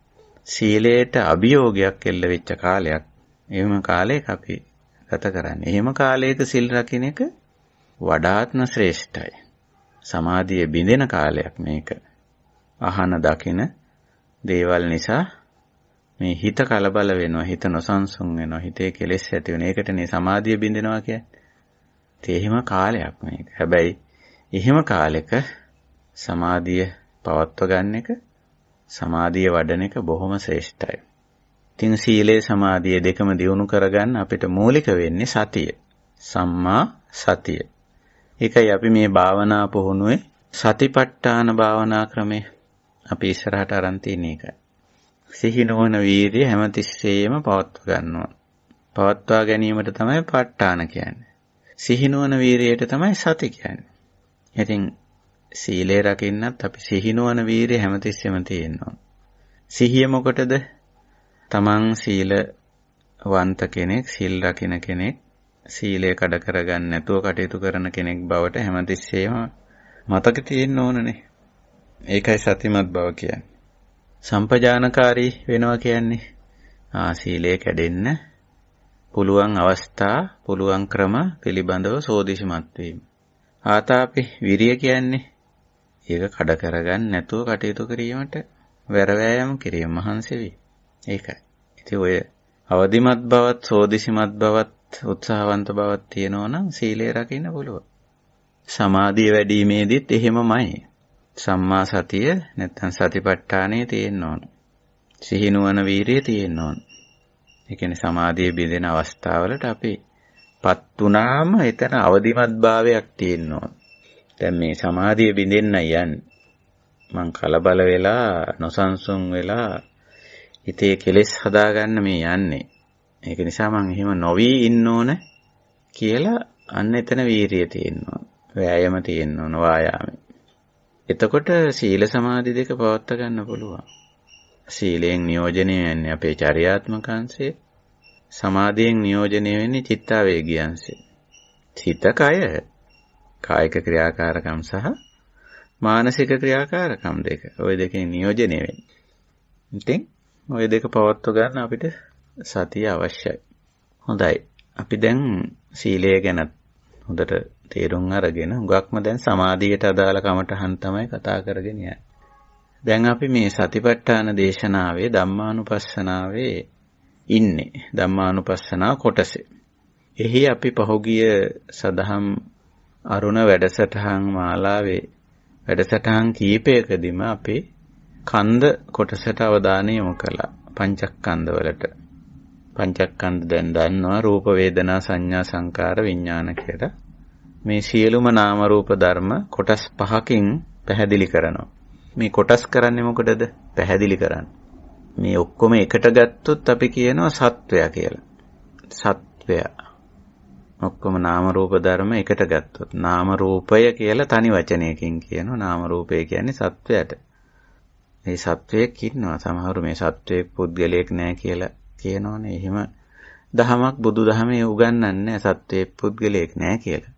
සීලයට අභියෝගයක් එල්ල වෙච්ච කාලයක්, එහෙම කාලයක අපි ගත කරන්නේ. එහෙම කාලයක සිල් රකින්න එක වඩාත්ම ශ්‍රේෂ්ඨයි. සමාධිය බිඳෙන කාලයක් මේක. අහන දකින දේවල් නිසා මේ හිත කලබල වෙනවා, හිත නොසන්සුන් වෙනවා, හිතේ කෙලෙස් ඇති වෙන. ඒකටනේ සමාධිය බිඳෙනවා කියන්නේ. එහෙම කාලයක් මේක. හැබැයි එහෙම කාලෙක සමාධිය පවත්ව ගන්න එක, සමාධිය වඩන එක බොහොම ශ්‍රේෂ්ඨයි. ඉතින් සීලේ සමාධිය දෙකම දියුණු කරගන්න අපිට මූලික වෙන්නේ සතිය. සම්මා සතිය. ඒකයි අපි මේ භාවනා පුහුණුවේ සතිපට්ඨාන භාවනා ක්‍රමය අපි ඉස්සරහට අරන් තියෙන එකයි. සිහි නොවන වීර්යය හැමතිස්සෙම පවත්ව ගන්නවා. පවත්වා ගැනීමට තමයි ප ဋ ාණ කියන්නේ. සිහිනුවන වීරියට තමයි සති කියන්නේ. ඉතින් සීලය රකින්නත් අපි සිහිනුවන වීරිය හැමතිස්සෙම තියෙනවා. සිහිය මොකටද? තමන් සීලවන්ත කෙනෙක්, සීල් රකින්න කෙනෙක්, සීලය කඩ කරගන්න නැතුව කටයුතු කරන කෙනෙක් බවට හැමතිස්සෙම මතක තියෙන්න ඕනනේ. ඒකයි සතිමත් බව කියන්නේ. සම්පජානකාරී වෙනවා කියන්නේ සීලය කැඩෙන්න පුළුවන් අවස්ථා, පුළුවන් ක්‍රම පිළිබඳව සෝදිසිමත් වීම. ආතාපි විරිය කියන්නේ ඒක කඩ කරගන්න නැතුව කටයුතු කිරීමට වැරවැයම් කිරීම මහන්සි වී. ඒකයි. ඉතින් ඔය අවදිමත් බවත්, සෝදිසිමත් බවත්, උත්සාහවන්ත බවක් තියෙනවා නම් සීලය රකින්න පුළුවන්. සමාධිය වැඩිීමේදීත් එහෙමමයි. සම්මා සතිය නැත්නම් සතිපට්ඨානය තියෙන්න ඕන. සිහිනුවන වීරිය තියෙන්න ඕන. ඒ කියන්නේ සමාධිය බිඳෙන අවස්ථාවලට අපිපත් වුණාම එතන අවදිමත් භාවයක් තියෙන්න ඕන. දැන් මේ සමාධිය බිඳෙන්න යන්නේ. මං කලබල වෙලා, නොසන්සුන් වෙලා හිතේ කෙලෙස් හදාගන්න මේ යන්නේ. ඒක නිසා මං එහෙම නොවි ඉන්න ඕන කියලා අන්න එතන වීරිය තියෙන්න ඕන. වෑයම තියෙන්න ඕන, වායාමයි. එතකොට සීල සමාධි දෙක පවත්වා ගන්න පුළුවන්. සීලයෙන් නියෝජනය වෙන්නේ අපේ චර්යාත්මක අංශය. සමාධියෙන් නියෝජනය වෙන්නේ චිත්තාවේගී අංශය. හිත කය, කායික ක්‍රියාකාරකම් සහ මානසික ක්‍රියාකාරකම් දෙක. ওই දෙකෙන් නියෝජනය වෙන්නේ. ඉතින් ওই දෙක පවත්වා ගන්න අපිට සතිය අවශ්‍යයි. හොඳයි. අපි දැන් සීලය ගැන හොඳට තේරුම් අරගෙන හුඟක්ම දැන් සමාධියට අදාළ කමටහන් තමයි කතා කරගෙන යන්නේ. දැන් අපි මේ සතිපට්ඨාන දේශනාවේ ධම්මානුපස්සනාවේ ඉන්නේ. ධම්මානුපස්සනා කොටසේ. එහි අපි පහුගිය සදහම් අරුණ වැඩසටහන් මාලාවේ වැඩසටහන් කීපයකදීම අපි කන්ද කොටසට අවධානය යොමු කළා. පංචස්කන්ධවලට. පංචස්කන්ධ දැන් දන්නවා රූප වේදනා සංඥා සංකාර විඥාන කියලා. මේ සියලුම නාම රූප ධර්ම කොටස් පහකින් පැහැදිලි කරනවා. මේ කොටස් කරන්නේ මොකටද? පැහැදිලි කරන්න. මේ ඔක්කොම එකට ගත්තොත් අපි කියනවා සත්වයා කියලා. සත්වයා. ඔක්කොම නාම රූප ධර්ම එකට ගත්තොත් නාම රූපය කියලා තනි වචනයකින් කියනවා. නාම රූපය කියන්නේ සත්වයාට. මේ සත්වයක් ඉන්නවා. සමහරු මේ සත්වයක් පුද්ගලයෙක් නෑ කියලා කියනෝනේ. එහෙම දහමක් බුදු දහමේ උගන්වන්නේ නෑ සත්වයක් පුද්ගලයෙක් නෑ කියලා.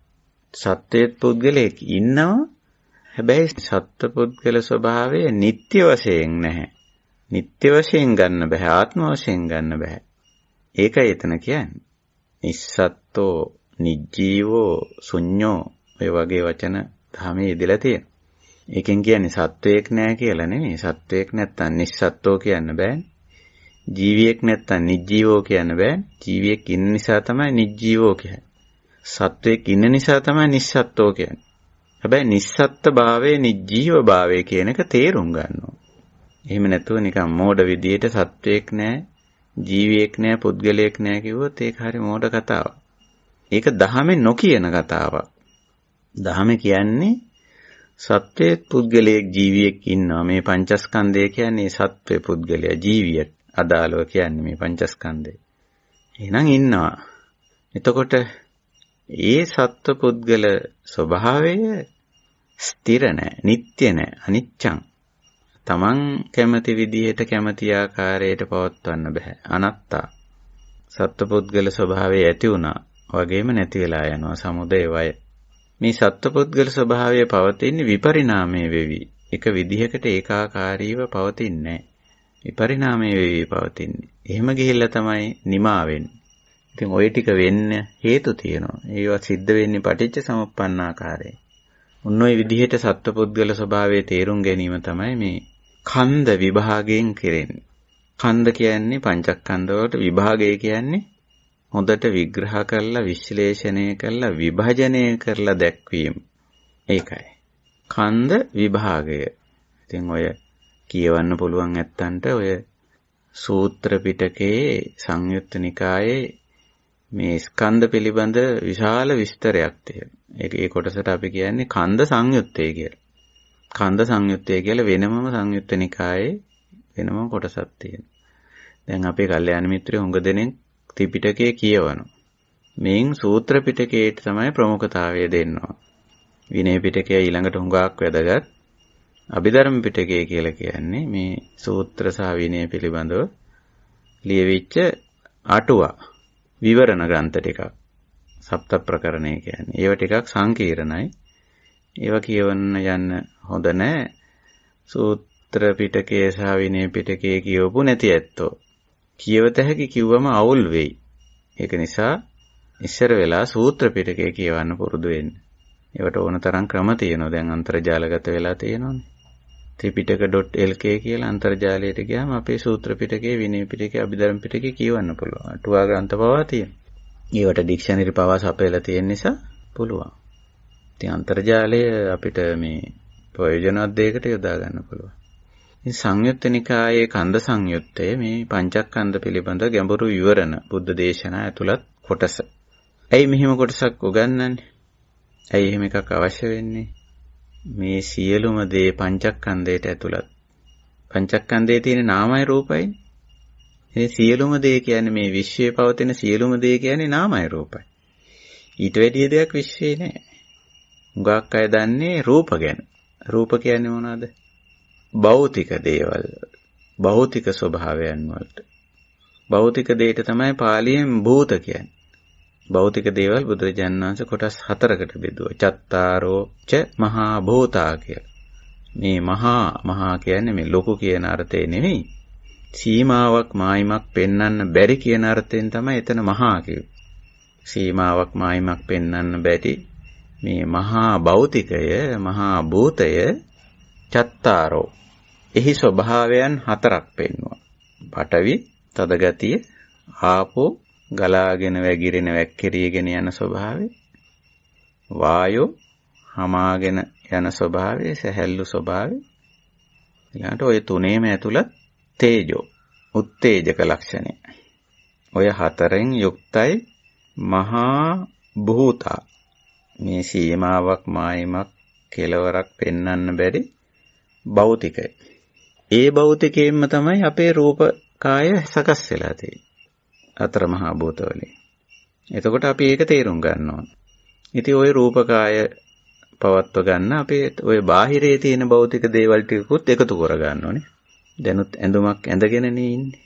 සත්වයක් පුද්ගලයෙක් ඉන්නවා. හැබැයි සත්ව පුද්ගල ස්වභාවය නිට්ටය වශයෙන් නැහැ. නිට්ටය වශයෙන් ගන්න බෑ. ආත්ම වශයෙන් ගන්න බෑ. ඒකයි එතන කියන්නේ. නිස්සත්තෝ, නිජ්ජීවෝ, ශුඤ්ඤෝ ඔය වගේ වචන ධර්මයේ ඉදලා තියෙනවා. ඒකෙන් කියන්නේ සත්වයක් නෑ කියලා නෙමෙයි. සත්වයක් නැත්තම් නිස්සත්තෝ කියන්න බෑනේ. ජීවියෙක් නැත්තම් නිජ්ජීවෝ කියන්න බෑනේ. ජීවියෙක් ඉන්න නිසා තමයි නිජ්ජීවෝ කියන්නේ. සත්වයක් ඉන්න නිසා තමයි නිස්සත්තෝ කියන්නේ. හැබැයි නිස්සත්ත භාවයේ නිජ්ජීව භාවයේ කියන එක තේරුම් ගන්න ඕන. එහෙම නැතුව නිකන් මෝඩ විදියට සත්වයක් නෑ, ජීවියෙක් නෑ, පුද්ගලයෙක් නෑ කිව්වොත් ඒක හරි මෝඩ කතාවක්. ඒක දහමේ නොකියන කතාවක්. දහමේ කියන්නේ සත්වයේ පුද්ගලයෙක් ජීවියෙක් ඉන්නවා. මේ පංචස්කන්ධය කියන්නේ සත්වයේ පුද්ගලයා ජීවියට අදාළව කියන්නේ මේ පංචස්කන්ධය. එහෙනම් ඉන්නවා. එතකොට ඒ සත්ව පුද්ගල ස්වභාවය ස්ථිර නැහැ, නිට්ටය නැහැ, අනිච්චං. තමන් කැමති විදිහට කැමති ආකාරයට පවත්වන්න බෑ. අනත්තා. සත්ව පුද්ගල ස්වභාවය ඇති වුණා වගේම නැති වෙලා යනවා. සමුදය වය. මේ සත්ව පුද්ගල ස්වභාවය පවතින්නේ විපරිණාමයේ වෙවි. එක විදිහකට ඒකාකාරීව පවතින්නේ නැහැ. විපරිණාමයේ වෙවි පවතින්නේ. එහෙම ගිහිල්ලා තමයි නිමා වෙන්නේ. ඉතින් ওই ටික වෙන්න හේතු තියෙනවා. ඒවා සිද්ධ වෙන්නේ පටිච්ච සමුප්පන්න ආකාරයෙන්. උන් ওই විදිහට සත්පුද්ගල ස්වභාවයේ තේරුම් ගැනීම තමයි මේ ඛණ්ඩ විභාගයෙන් කෙරෙන්නේ. ඛණ්ඩ කියන්නේ පංචස්කන්ධ වලට, විභාගය කියන්නේ හොඳට විග්‍රහ කරලා විශ්ලේෂණය කරලා විභජනය කරලා දැක්වීම. ඒකයි. ඛණ්ඩ විභාගය. ඉතින් ඔය කියවන්න පුළුවන් නැත්තන්ට ඔය සූත්‍ර පිටකයේ සංයුත්ත නිකායේ මේ ස්කන්ධ පිළිබඳ විශාල විස්තරයක් තියෙනවා. ඒ කොටසට අපි කියන්නේ කන්ද සංයුත්තේ කියලා. කන්ද සංයුත්තේ කියලා වෙනමම සංයුත්ත නිකායේ වෙනම කොටසක් තියෙනවා. දැන් අපේ කල්යාණ මිත්‍රයෝ හුඟ දෙනෙක් ත්‍රිපිටකයේ කියවනවා. මේන් සූත්‍ර පිටකයට තමයි ප්‍රමුඛතාවය දෙන්නවා. විනය පිටකය ඊළඟට හුඟක් වැදගත්. අභිධර්ම පිටකය කියලා කියන්නේ මේ සූත්‍ර සහ විනය පිළිබඳව ලියවිච්ච අටුවා විවරණ ග්‍රන්ථ ටිකක්. සප්ත ප්‍රකරණය කියන්නේ. ඒව ටිකක් සංකීර්ණයි. ඒව කියවන්න යන්න හොඳ නැහැ. සූත්‍ර පිටකයේ සහ විනය පිටකයේ කියවපු නැති ඇත්තෝ. කියවත හැකි කිව්වම අවුල් වෙයි. ඒක නිසා ඉස්සර වෙලා සූත්‍ර පිටකය කියවන්න පුරුදු වෙන්න. ඒවට ඕන තරම් ක්‍රම තියෙනවා. දැන් අන්තර්ජාලගත වෙලා තියෙනවානේ. ත්‍රිපිටක.lk කියලා අන්තර්ජාලයට ගියාම අපේ සූත්‍ර පිටකයේ විනය පිටකයේ අභිධර්ම පිටකයේ කියවන්න පුළුවන්. අටුවා ග්‍රන්ථ පවා තියෙනවා. ඒවට ඩික්ෂනරි පවා සපයලා තියෙන නිසා පුළුවන්. ඉතින් අන්තර්ජාලය අපිට මේ ප්‍රයෝජනවත් දෙයකට යොදා ගන්න පුළුවන්. ඉතින් සංයුත්ත නිකායේ කන්ද සංයුත්තේ මේ පංචස්කන්ධ පිළිබඳ ගැඹුරු විවරණ බුද්ධ දේශනා ඇතුළත් කොටස. ඇයි මෙහිම කොටසක් උගන්වන්නේ? ඇයි එහෙම එකක් අවශ්‍ය වෙන්නේ? මේ සියලුම දේ පංචස්කන්ධයට ඇතුළත්. පංචස්කන්ධයේ තියෙන නාමයි රූපයි. මේ සියලුම දේ කියන්නේ මේ විශ්වයේ පවතින සියලුම දේ කියන්නේ නාමයි රූපයි. ඊට වැඩිය දෙයක් විශ්වයේ නැහැ. හුඟක් අය දන්නේ රූප ගැන. රූප කියන්නේ මොනවද? භෞතික දේවල්. භෞතික ස්වභාවයන් වලට. භෞතික දෙයට තමයි පාලියෙන් භූත කියන්නේ. භෞතික දේවල් බුදුරජාණන් වහන්සේ කොටස් 4කට බෙදුවා. චත්තාරෝ ච මහා භූතා කියලා. මේ මහා කියන්නේ මේ ලොකු කියන අර්ථය නෙවෙයි. සීමාවක් මායිමක් පෙන්වන්න බැරි කියන අර්ථයෙන් තමයි එතන මහා කිව්වේ. සීමාවක් මායිමක් පෙන්වන්න බැරි මේ මහා භෞතිකය, මහා භූතය චත්තාරෝ. එහි ස්වභාවයන් 4ක් පෙන්වුවා. පඨවි, තද ගතිය, ආපෝ, ගලාගෙන වැగిරෙන වැක්කිරීගෙන යන ස්වභාවය, වායෝ, හමාගෙන යන ස්වභාවය, සැහැල්ලු ස්වභාවය. ඊළඟට ඔය තුනේම ඇතුළත් තේජෝ, උත්තේජක ලක්ෂණය. ඔය 4න් යුක්තයි මහා භූතා. මේ සීමාවක් මායිමක් කෙලවරක් පෙන්වන්න බැරි භෞතිකය. ඒ භෞතිකයෙන්ම තමයි අපේ රූප කාය සකස් වෙලා තියෙන්නේ. 4 මහා භූත වලින්. එතකොට අපි ඒක තේරුම් ගන්න ඕන. ඉතින් ওই රූප කාය පවත්ව ගන්න අපි ওই බාහිරේ තියෙන භෞතික දේවල් ටිකකුත් එකතු කර ගන්න ඕනේ. දැනුත් ඇඳුමක් ඇඳගෙන නේ ඉන්නේ.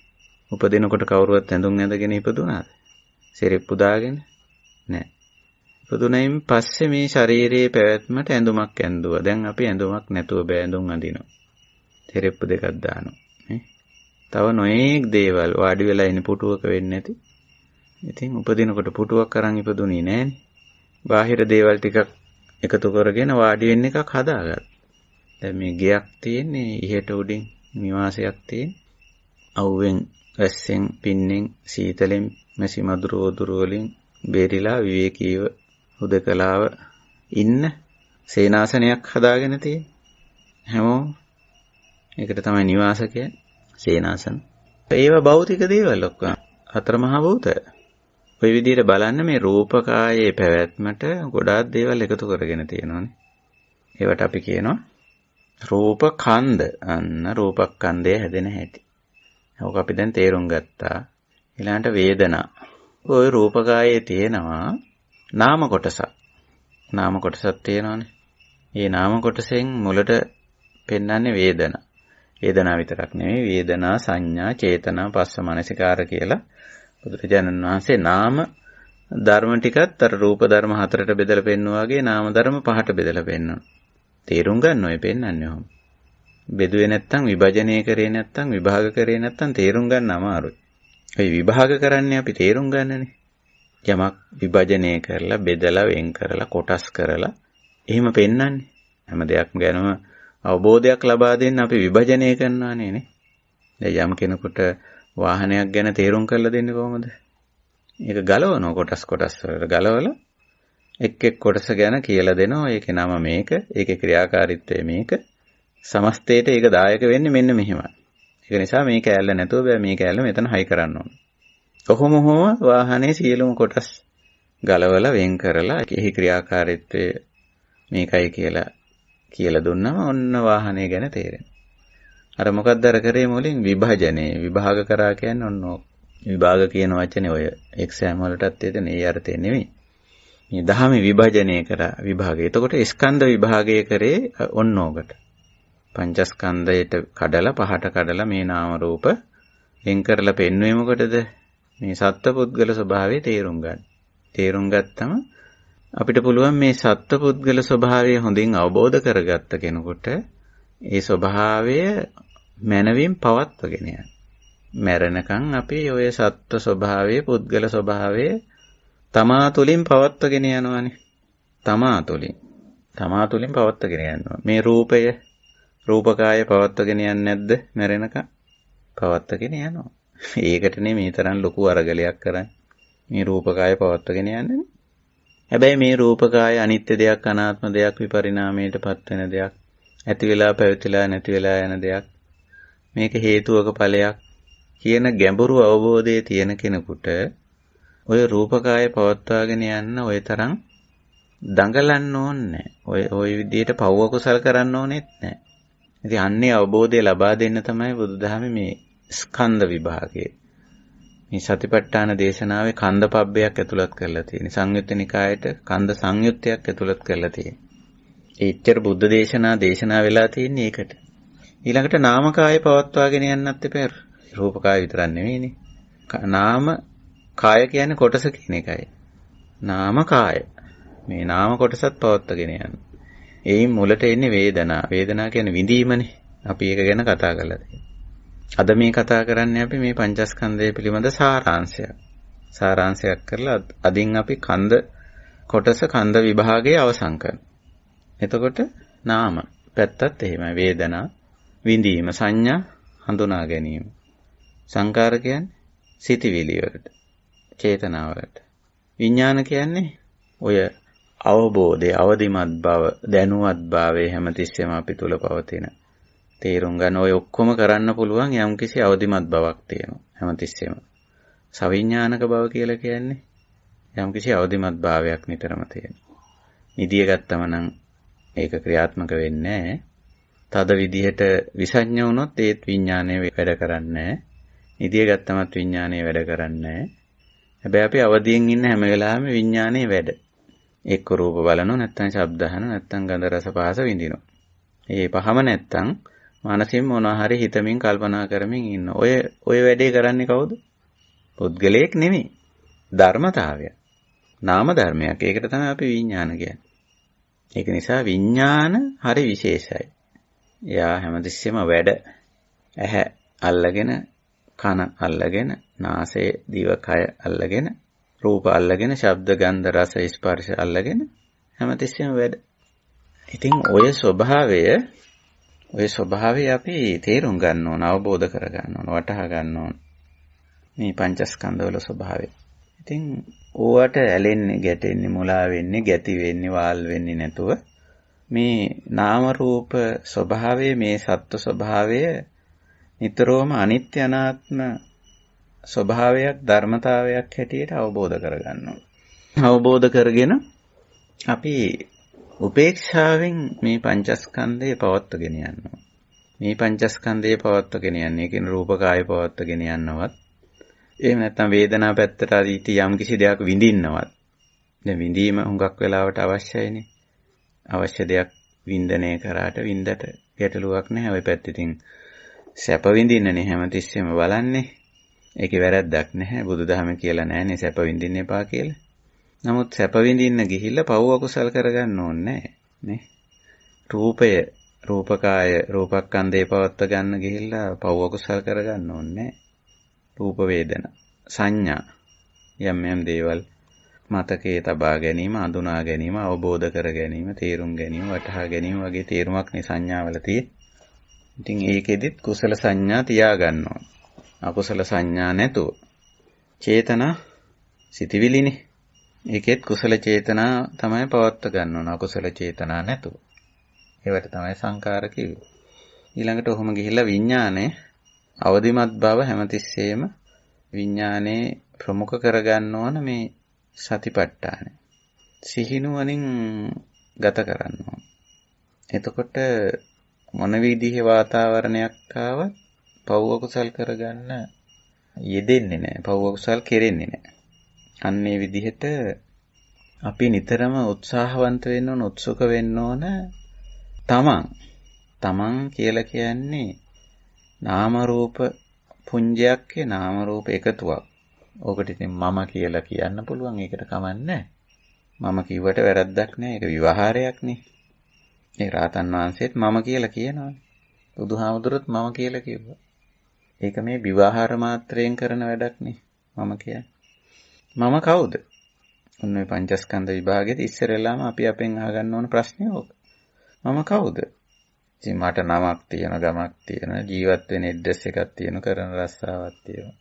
උපදිනකොට කවුරුවත් ඇඳුම් ඇඳගෙන ඉපදුනාද? සිරිප්පු දාගෙන? නෑ. ඉපදුනයින් පස්සේ මේ ශරීරයේ පැවැත්මට ඇඳුමක් ඇඳුවා. දැන් අපි ඇඳුමක් නැතුව බෑ ඇඳුම් අඳිනවා. සිරිප්පු දෙකක් දානවා. නේ? තව නොයේක් දේවල් වාඩි වෙලා ඉන්න පුටුවක වෙන්නේ නැති. ඉතින් උපදිනකොට පුටුවක් අරන් ඉපදුනේ නෑනේ. බාහිර දේවල් ටිකක් එකතු කරගෙන වාඩි වෙන්න එකක් හදාගත්තා. දැන් මේ ගෙයක් තියෙන්නේ ඉහෙට උඩින් නිවාසයක් තියෙන. අවුවෙන්, වැස්සෙන්, පින්නෙන්, සීතලෙන්, මැසි මදුරු වදුරු වලින් බේරිලා විවේකීව හුදකලාව ඉන්න සේනාසනයක් හදාගෙන තියෙන. හැමෝම ඒකට තමයි නිවාස කියන්නේ. සේනාසන. ඒව භෞතික දේවල් ඔක්කොම. 4 මහා භූතය. ඔය විදිහට බලන්න මේ රූපකායේ පැවැත්මට ගොඩාක් දේවල් එකතු කරගෙන තියෙනවානේ. ඒවට අපි කියනවා රූපකන්ද. අන්න රූපකන්දේ හැදෙන හැටි. ඕක අපි දැන් තේරුම් ගත්තා. ඊළඟට වේදනා. ওই රූපකායේ තියෙනවා නාම කොටසක්. නාම කොටසක් තියෙනවානේ. මේ නාම කොටසෙන් මුලට පෙන්වන්නේ වේදනා. වේදනා විතරක් නෙවෙයි වේදනා, සංඥා, චේතනා, පස්ස මනසිකාර කියලා බුදුරජාණන් වහන්සේ නාම ධර්ම ටිකත් අර රූප ධර්ම 4ට බෙදලා පෙන්නුවා වගේ නාම ධර්ම 5ට බෙදලා පෙන්වනවා. තේරුම් ගන්න ඔය පෙන්වන්නේ ඔහොම. බෙදුවේ නැත්තම් විභජනය කරේ නැත්තම් විභාග කරේ නැත්තම් තේරුම් ගන්න අමාරුයි. ඒ විභාග කරන්නේ අපි තේරුම් ගන්නනේ. යමක් විභජනය කරලා බෙදලා වෙන් කරලා කොටස් කරලා එහෙම පෙන්වන්නේ. හැම දෙයක් ගැනම අවබෝධයක් ලබා දෙන්න අපි විභජනය කරනවානේ නේ. දැන් යම් කෙනෙකුට වාහනයක් ගැන තේරුම් කරලා දෙන්නේ කොහොමද? ඒක ගලවනවා කොටස් වලට ගලවලා එක් කොටස ගැන කියලා දෙනවා. ඒකේ නම මේක, ඒකේ ක්‍රියාකාරීත්වය මේක. සමස්තයට ඒක දායක වෙන්නේ මෙන්න මෙහෙමයි. ඒක නිසා මේ කෑල්ල නැතුව බෑ, මේ කෑල්ල මෙතන හයි කරන්න ඕන. කොහොම වාහනේ සියලුම කොටස් ගලවලා වෙන් කරලා ඒකේ ක්‍රියාකාරීත්වය මේකයි කියලා දුන්නම ඔන්න වාහනේ ගැන තේරෙනවා. අර මොකක්ද අර කරේ මුලින් විභජනේ විභාග කරා කියන්නේ ඔන්න විභාග කියන වචනේ ඔය එක්සෑම් වලටත් එතන ඒ අර්ථය නෙවෙයි. මේ දහමේ විභජනය කරා විභාගය. එතකොට ස්කන්ධ විභාගය කරේ ඔන්න ඕකට. පංචස්කන්ධයට කඩලා පහට කඩලා මේ නාම රූප වෙන් කරලා පෙන්වුවේ මොකටද? මේ සත්පුද්ගල ස්වභාවය තේරුම් ගන්න. තේරුම් ගත්තම අපිට පුළුවන් මේ සත්පුද්ගල ස්වභාවය හොඳින් අවබෝධ කරගත්ත කෙනෙකුට ඒ ස්වභාවය මනවින් පවත්වගෙන යන්න. මැරෙනකන් අපි ඔය සත්ත්ව ස්වභාවයේ පුද්ගල ස්වභාවයේ තමා තුළින් පවත්වගෙන යනවානේ. තමා තුළින් පවත්වගෙන යනවා. මේ රූපකාය පවත්වගෙන යන්නේ නැද්ද මැරෙනකන්? පවත්වගෙන යනවා. ඒකටනේ මේ තරම් ලොකු අරගලයක් කරන්නේ. මේ රූපකාය පවත්වගෙන යන්නේ. හැබැයි මේ රූපකාය අනිත්‍ය දෙයක්, අනාත්ම දෙයක්, විපරිණාමයටපත් වෙන දෙයක්, ඇති වෙලා පැවතිලා නැති වෙලා යන දෙයක්. මේක හේතුවක ඵලයක් කියන ගැඹුරු අවබෝධයේ තියෙන කෙනෙකුට ඔය රූපකාය පවත්වාගෙන යන්න ඔය තරම් දඟලන්න ඕනේ නැහැ. ඔය විදිහට පව්ව කුසල් කරන්න ඕනෙත් නැහැ. ඉතින් අන්නේ අවබෝධය ලබා දෙන්න තමයි බුදුදහමේ මේ ස්කන්ධ විභාගය. මේ සතිපට්ඨාන දේශනාවේ කන්ද පබ්බයක් ඇතුළත් කරලා තියෙන්නේ. සංයුත්ත නිකායට කන්ද සංයුත්තයක් ඇතුළත් කරලා තියෙන්නේ. ඒ ඉච්ඡර බුද්ධ දේශනා වෙලා තියෙන්නේ ඒකට. ඊළඟට නාමකාය පවත්වාගෙන යන්නත් එපා. රූපකාය විතරක් නෙවෙයිනේ. නාම කාය කියන්නේ කොටස කියන එකයි. නාම කාය. මේ නාම කොටසත් පවත්වාගෙන යන්න. එයින් මුලට එන්නේ වේදනා. වේදනා කියන්නේ විඳීමනේ. අපි ඒක ගැන කතා කරලා තියෙනවා. අද මේ කතා කරන්නේ අපි මේ පංචස්කන්ධය පිළිබඳ සාරාංශයක් කරලා අදින් අපි කන්ද විභාගයේ අවසන් කරනවා. එතකොට නාම පැත්තත් එහෙමයි. වේදනා විඳීම, සංඥා හඳුනා ගැනීම. සංකාර කියන්නේ සිතිවිලි වලට, චේතනාවලට. විඥාන කියන්නේ ඔය අවබෝධය, අවදිමත් බව, දැනුවත් භාවය හැමතිස්සෙම අපි තුල පවතින. තේරුම් ගන්න ඔය ඔක්කොම කරන්න පුළුවන් යම්කිසි අවදිමත් බවක් තියෙනවා හැමතිස්සෙම. සවිඥානික බව කියලා කියන්නේ යම්කිසි අවදිමත් භාවයක් නිතරම තියෙනවා. නිදිය ගත්තම නම් ඒක ක්‍රියාත්මක වෙන්නේ නැහැ. තද විදිහට විසඤ්ඤ වුණොත් ඒත් විඥානය වැඩ කරන්නේ නැහැ. නිදිය ගත්තමත් විඥානය වැඩ කරන්නේ නැහැ. හැබැයි අපි අවදියෙන් ඉන්න හැම වෙලාවෙම විඥානයේ වැඩ. එක්ක රූප බලනවා, නැත්නම් ශබ්ද අහනවා, නැත්නම් ගන්ධ රස පහස විඳිනවා. මේ පහම නැත්නම් මානසින් මොනවා හරි හිතමින් කල්පනා කරමින් ඉන්න. ඔය වැඩේ කරන්නේ කවුද? පුද්ගලයෙක් නෙමෙයි. ධර්මතාවය. නාම ධර්මයක්. ඒකට තමයි අපි විඥාන කියන්නේ. ඒක නිසා විඥාන හරි විශේෂයි. එයා හැමතිස්සෙම වැඩ. ඇහැ අල්ලගෙන, කන අල්ලගෙන, නාසය, දිව, කය අල්ලගෙන, රූප අල්ලගෙන, ශබ්ද, ගන්ධ, රස, ස්පර්ශ අල්ලගෙන හැමතිස්සෙම වැඩ. ඉතින් ඔය ස්වභාවය අපි තේරුම් ගන්න ඕන, අවබෝධ කර ගන්න ඕන, වටහා ගන්න ඕන. මේ පංචස්කන්ධවල ස්වභාවය. ඉතින් ඕවට ඇලෙන්නේ, ගැටෙන්නේ, මුලා වෙන්නේ, ගැති වෙන්නේ, වාල් වෙන්නේ නැතුව මේ නාම රූප ස්වභාවය, මේ සත්ත්ව ස්වභාවය නිතරම අනිත්‍ය අනාත්ම ස්වභාවයක්, ධර්මතාවයක් හැටියට අවබෝධ කරගන්න ඕන. අවබෝධ කරගෙන අපි උපේක්ෂාවෙන් මේ පංචස්කන්ධය පවත්වාගෙන යනවා. මේ පංචස්කන්ධය පවත්වාගෙන යන්නේ කියන රූපකාය පවත්වාගෙන යනවත්, එහෙම නැත්නම් වේදනා පැත්තට ආදී යම් කිසි දෙයක් විඳින්නවත්. දැන් විඳීම හුඟක් වෙලාවට අවශ්‍යයිනේ. අවශ්‍ය දෙයක් වින්දනය කරාට වින්දට ගැටලුවක් නැහැ. ওই පැත්තෙන් සැප විඳින්නනේ හැමතිස්සෙම බලන්නේ. ඒකේ වැරද්දක් නැහැ. බුදුදහම කියලා නැහැනේ සැප විඳින්න එපා කියලා. නමුත් සැප විඳින්න ගිහිල්ලා පව් අකුසල් කරගන්න ඕනේ නේ. රූපකාය, රූපස්කන්ධේ පවත්ව ගන්න ගිහිල්ලා පව් අකුසල් කරගන්න ඕනේ. රූප වේදනා, සංඥා යම් දේවල් මතකයේ තබා ගැනීම, අඳුනා ගැනීම, අවබෝධ කර ගැනීම, තේරුම් ගැනීම, වටහා ගැනීම වගේ තේරුමක් නේ සංඥාවල තියෙන්නේ. ඉතින් ඒකෙදිත් කුසල සංඥා තියා ගන්න ඕන. අකුසල සංඥා නැතුව. චේතනා සිතවිලිනේ. ඒකෙත් කුසල චේතනා තමයි පවත්ව ගන්න ඕන. අකුසල චේතනා නැතුව. ඒවට තමයි සංකාර කිව්වේ. ඊළඟට ඔහොම ගිහිල්ලා විඥානේ අවදිමත් බව හැමතිස්සෙම විඥානේ ප්‍රමුඛ කරගන්න ඕන මේ සතිපට්ඨාන. සිහිනුවණින් ගත කරන්න ඕන. එතකොට මොන විදිහේ වාතාවරණයක් ආවත් පව් අකුසල් කරගන්න යෙදෙන්නේ නැහැ. පව් අකුසල් කෙරෙන්නේ නැහැ. අන්න ඒ විදිහට අපි නිතරම උත්සාහවන්ත වෙන්න ඕන, උත්සුක වෙන්න ඕන. තමන් කියලා කියන්නේ නාම රූප පුඤ්ජයක්, නාම රූප එකතුවක්. ඕකට ඉතින් මම කියලා කියන්න පුළුවන්. ඒකට කමන්නේ මම කිව්වට වැරද්දක් නෑ. ඒක විවහාරයක්නේ. ඒ රාතන් වහන්සේත් මම කියලා කියනවානේ. බුදුහාමුදුරුවොත් මම කියලා කිව්වා. ඒක මේ විවහාර මාත්‍රයෙන් කරන වැඩක්නේ. මම කියන්නේ. මම කවුද? ඔන්න ඔය පංචස්කන්ධ විභාගෙත් ඉස්සරෙල්ලාම අපි අපෙන් අහගන්න ඕන ප්‍රශ්නේ ඕක. මම කවුද? ඉතින් මට නමක් තියෙන, ගමක් තියෙන, ජීවත් වෙන ඇඩ්‍රස් එකක් තියෙන, කරන රස්සාවක් තියෙන.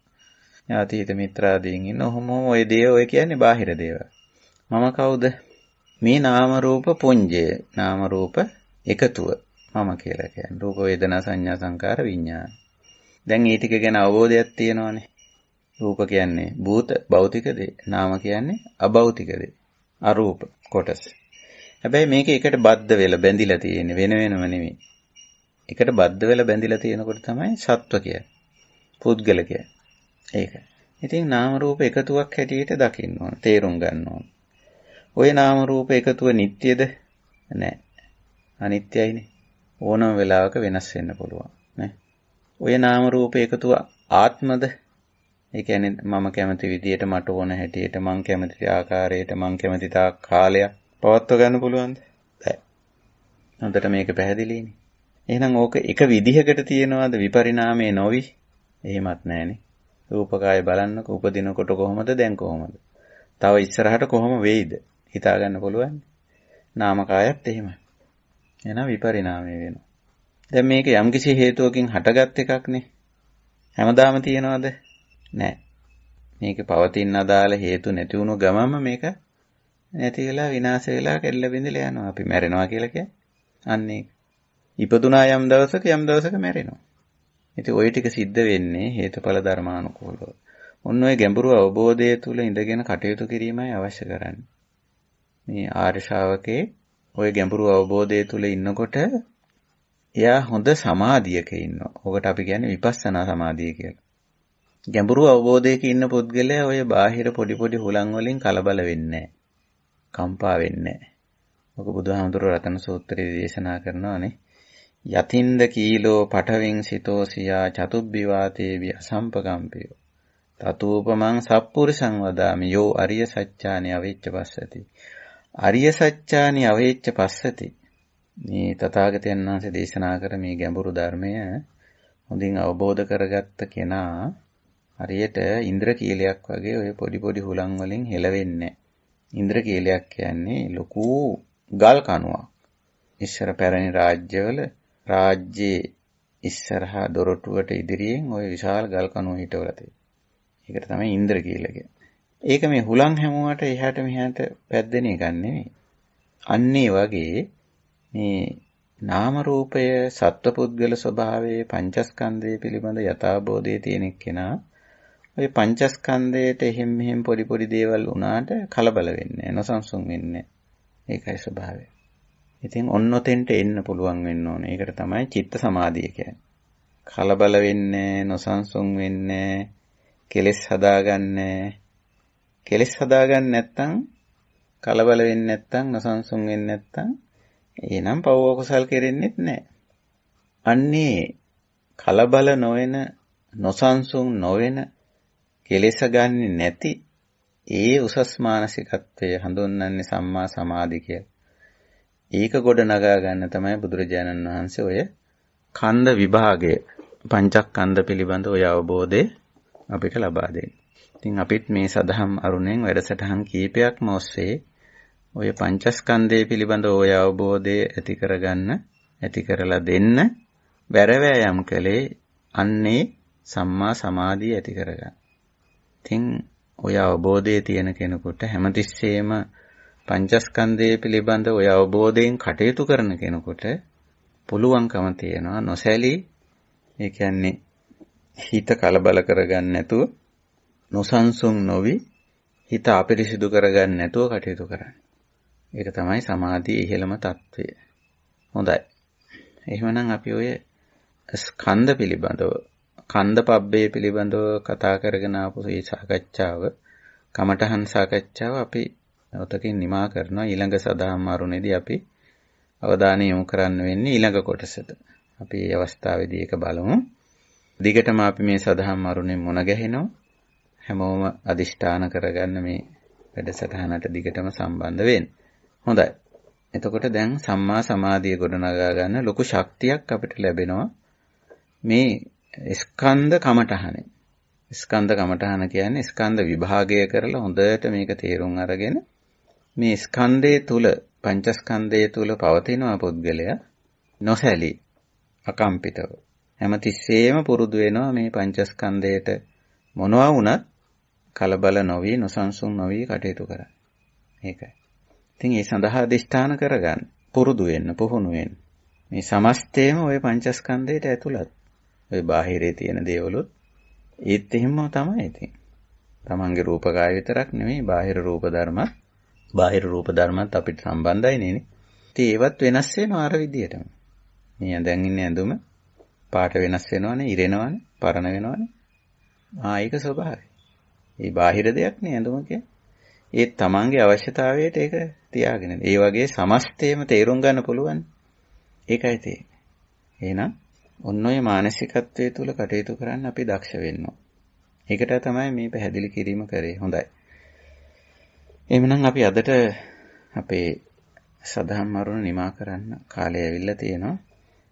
ඥාතිහිත මිත්‍රාදීන් ඉන්න ඔහොම ඔය දේ ඔය කියන්නේ බාහිර දේවල්. මම කවුද? මේ නාම රූප පුඤ්ජය, නාම රූප එකතුව මම කියලා කියන්නේ. රූප වේදනා සංඥා සංකාර විඥාන. දැන් මේ ටික ගැන අවබෝධයක් තියෙනවනේ. රූප කියන්නේ භෞතික දේ. නාම කියන්නේ අභෞතික දේ. අරූප කොටස. හැබැයි මේක එකට බද්ධ වෙලා බැඳිලා තියෙන්නේ වෙන වෙනම නෙමෙයි. එකට බද්ධ වෙලා බැඳිලා තියෙනකොට තමයි සත්ව කියන්නේ. පුද්ගල කියන්නේ. ඒක. ඉතින් නාම රූප එකතුවක් හැටියට දකින්න ඕන. තේරුම් ගන්න ඕන. ওই නාම රූප එකතුව නිට්ටයද? නැහැ. අනිත්‍යයිනේ. ඕනම වෙලාවක වෙනස් වෙන්න පුළුවන්. නේ? ওই නාම රූප එකතුව ආත්මද? ඒ කියන්නේ මම කැමති විදියට, මට ඕන හැටියට, මං කැමති ආකාරයට, මං කැමති තාක් කාලයක් පවත්ව ගන්න පුළුවන්ද? බැහැ. හොඳට මේක පැහැදිලිනේ. එහෙනම් ඕක එක විදිහකට තියනවාද විපරිණාමයේ නොවි? එහෙමත් නැහනේ. රූපකාය බලන්නකො උපදිනකොට කොහොමද, දැන් කොහොමද? තව ඉස්සරහට කොහොම වෙයිද? හිතා ගන්න පුළුවන්. නාමකායත් එහෙමයි. එහෙනම් විපරිණාමය වෙනවා. දැන් මේක යම්කිසි හේතුවකින් හටගත් එකක්නේ. හැමදාම තියනවද? නැහැ. මේක පවතින අදාළ හේතු නැති වුණු ගමම මේක නැති වෙලා විනාශ වෙලා කෙල්ල බිඳලා යනවා. අපි මැරෙනවා කියලා කියන්නේ. අන්න ඒක. ඉපදුනා යම් දවසක මැරෙනවා. ඉතින් ওই ටික සිද්ධ වෙන්නේ හේතුඵල ධර්මානුකූලව. ඔන්න ඔය ගැඹුරු අවබෝධය තුල ඉඳගෙන කටයුතු කිරීමයි අවශ්‍ය කරන්නේ. මේ ආර්ය ශ්‍රාවකේ ওই ගැඹුරු අවබෝධය තුල ඉන්නකොට එයා හොඳ සමාධියක ඉන්නවා. ඔකට අපි කියන්නේ විපස්සනා සමාධිය කියලා. ගැඹුරු අවබෝධයක ඉන්න පුද්ගලයා ඔය බාහිර පොඩි හුලං වලින් කලබල වෙන්නේ නැහැ. කම්පා වෙන්නේ නැහැ. ඔක බුදුහාමුදුරුවෝ රතන සූත්‍රයේ දේශනා කරනවානේ. යතින්ද කීලෝ පඨවින් සිතෝසියා චතුබ්බිවාතේවි අසම්පකම්පියෝ. තතූපමං සප්පුරිසං වදාමි යෝ අරිය සත්‍යානි අවේච්ච පස්සති. අරිය සත්‍යානි අවේච්ච පස්සති. මේ තථාගතයන් වහන්සේ දේශනා කර මේ ගැඹුරු ධර්මය හොඳින් අවබෝධ කරගත්ත කෙනා හරියට ඉන්ද්‍රකීලයක් වගේ ඔය පොඩි හුලං වලින් හෙලවෙන්නේ. ඉන්ද්‍රකීලයක් කියන්නේ ලොකු ගල් කණුවක්. ඉස්සර පැරණි රාජ්‍යවල රාජ්‍යයේ ඉස්සරහා දොරටුවට ඉදිරියෙන් ওই විශාල ගල් කණුව හිටවලා තියෙනවා. ඒකට තමයි ඉන්ද්‍රකීල කියන්නේ. ඒක මේ හුලං හැමුවට එහාට මෙහාට පැද්දෙන එකක් නෙමෙයි. අන්නේ වගේ මේ නාම රූපය සත්පුද්ගල ස්වභාවයේ පංචස්කන්ධය පිළිබඳ යථාබෝධයේ තියෙන කෙනා ඔය පංචස්කන්ධයට එහෙම් මෙහෙම් පොඩි දේවල් වුණාට කලබල වෙන්නේ නැහැ, නොසන්සුන් වෙන්නේ නැහැ. ඒකයි ස්වභාවය. ඉතින් ඔන්නොතෙන්ට එන්න පුළුවන් වෙන්න ඕනේ. ඒකට තමයි චිත්ත සමාධිය කියන්නේ. කලබල වෙන්නේ, නොසන්සුන් වෙන්නේ, කෙලෙස් හදාගන්නේ. කෙලෙස් හදාගන්න නැත්තම්, කලබල වෙන්නේ නැත්තම්, නොසන්සුන් වෙන්නේ නැත්තම්, එහෙනම් පව කුසල් කෙරෙන්නෙත් නැහැ. අන්නේ කලබල නොවන, නොසන්සුන් නොවන, කෙලෙස ගන්නෙ නැති ඒ උසස් මානසිකත්වය හඳුන්වන්නේ සම්මා සමාධි කියලා. ඒක ගොඩ නගා ගන්න තමයි බුදුරජාණන් වහන්සේ ඔය කන්ද විභාගය, පංචස්කන්ධ පිළිබඳ ඔය අවබෝධය අපිට ලබා දෙන්නේ. ඉතින් අපිත් මේ සදහම් අරුණෙන් වැඩසටහන් කීපයක්ම ඔස්සේ ඔය පංචස්කන්ධය පිළිබඳ ඔය අවබෝධය ඇති කරගන්න, ඇති කරලා දෙන්න බැරවැයම් කළේ අන්නේ සම්මා සමාධිය ඇති කරගන්න. ඉතින් ඔය අවබෝධයේ තියෙන කෙනෙකුට හැමතිස්සෙම පංචස්කන්ධය පිළිබඳ ඔය අවබෝධයෙන් කටයුතු කරන කෙනෙකුට පුළුවන්කම තියෙනවා නොසැලී, ඒ කියන්නේ හිත කලබල කරගන්න නැතුව, නොසන්සුන් නොවි, හිත අපිරිසිදු කරගන්න නැතුව කටයුතු කරන්න. ඒක තමයි සමාධියේ ඉහළම తත්වය. හොඳයි. එහෙමනම් අපි ඔය ස්කන්ධ පිළිබඳව කන්ද පබ්බේ පිළිබඳව කතා කරගෙන ආපු මේ සාකච්ඡාව, කමඨහන් සාකච්ඡාව අපි ඔතකින් නිමා කරනවා. ඊළඟ සදහම් අරුණේදී අපි අවධානය යොමු කරන්න වෙන්නේ ඊළඟ කොටසට. අපි මේ අවස්ථාවේදී ඒක බලමු. දිගටම අපි මේ සදහම් අරුණෙන් මුණ ගැහෙනවා. හැමෝම අදිෂ්ඨාන කරගන්න මේ වැඩසටහනට දිගටම සම්බන්ධ වෙන්න. හොඳයි. එතකොට දැන් සම්මා සමාධිය ගොඩනගා ගන්න ලොකු ශක්තියක් අපිට ලැබෙනවා මේ ස්කන්ධ කමඨහනේ. ස්කන්ධ කමඨහන කියන්නේ ස්කන්ධ විභාගය කරලා හොඳට මේක තේරුම් අරගෙන මේ ස්කන්ධයේ තුල පංචස්කන්ධයේ තුල පවතිනවා පුද්ගලයා නොසැලී අකම්පිතව හැමතිස්සෙම පුරුදු වෙනවා මේ පංචස්කන්ධයට මොනවා වුණත් කලබල නොවි නොසන්සුන් නොවි කටයුතු කරන්න. ඒකයි. ඉතින් ඒ සඳහා අධිෂ්ඨාන කරගන්න. පුරුදු වෙන්න, පුහුණු වෙන්න. මේ සමස්තයම ওই පංචස්කන්ධයට ඇතුළත්. ওই බාහිරේ තියෙන දේවලුත් ඒත් එහෙම තමයි ඉතින්. තමන්ගේ රූපකාය විතරක් නෙමෙයි බාහිර රූප ධර්මත්. බාහිර රූප ධර්මත් අපිට සම්බන්ධයි නේ. ඉතින් ඒවත් වෙනස් වෙනවා අර විදියටම. මේ දැන් ඉන්නේ ඇඳුම පාට වෙනස් වෙනවනේ, ඉරෙනවනේ, පරණ වෙනවනේ. ඒක ස්වභාවය. ඒ බාහිර දෙයක් නේ ඇඳුම කියන්නේ. ඒ තමන්ගේ අවශ්‍යතාවයට ඒක තියාගෙන. ඒ වගේ සමස්තයම තේරුම් ගන්න පුළුවන්. ඒකයි තියෙන්නේ. එහෙනම් ඔන්න ඔය මානසිකත්වයේ තුල කටයුතු කරන්න අපි දක්ෂ වෙන්න ඕන. ඒකට තමයි මේ පැහැදිලි කිරීම කරේ. හොඳයි. එහෙනම් අපි අදට අපේ සදහම් අරුණ නිමා කරන්න කාලය ඇවිල්ලා තියෙනවා.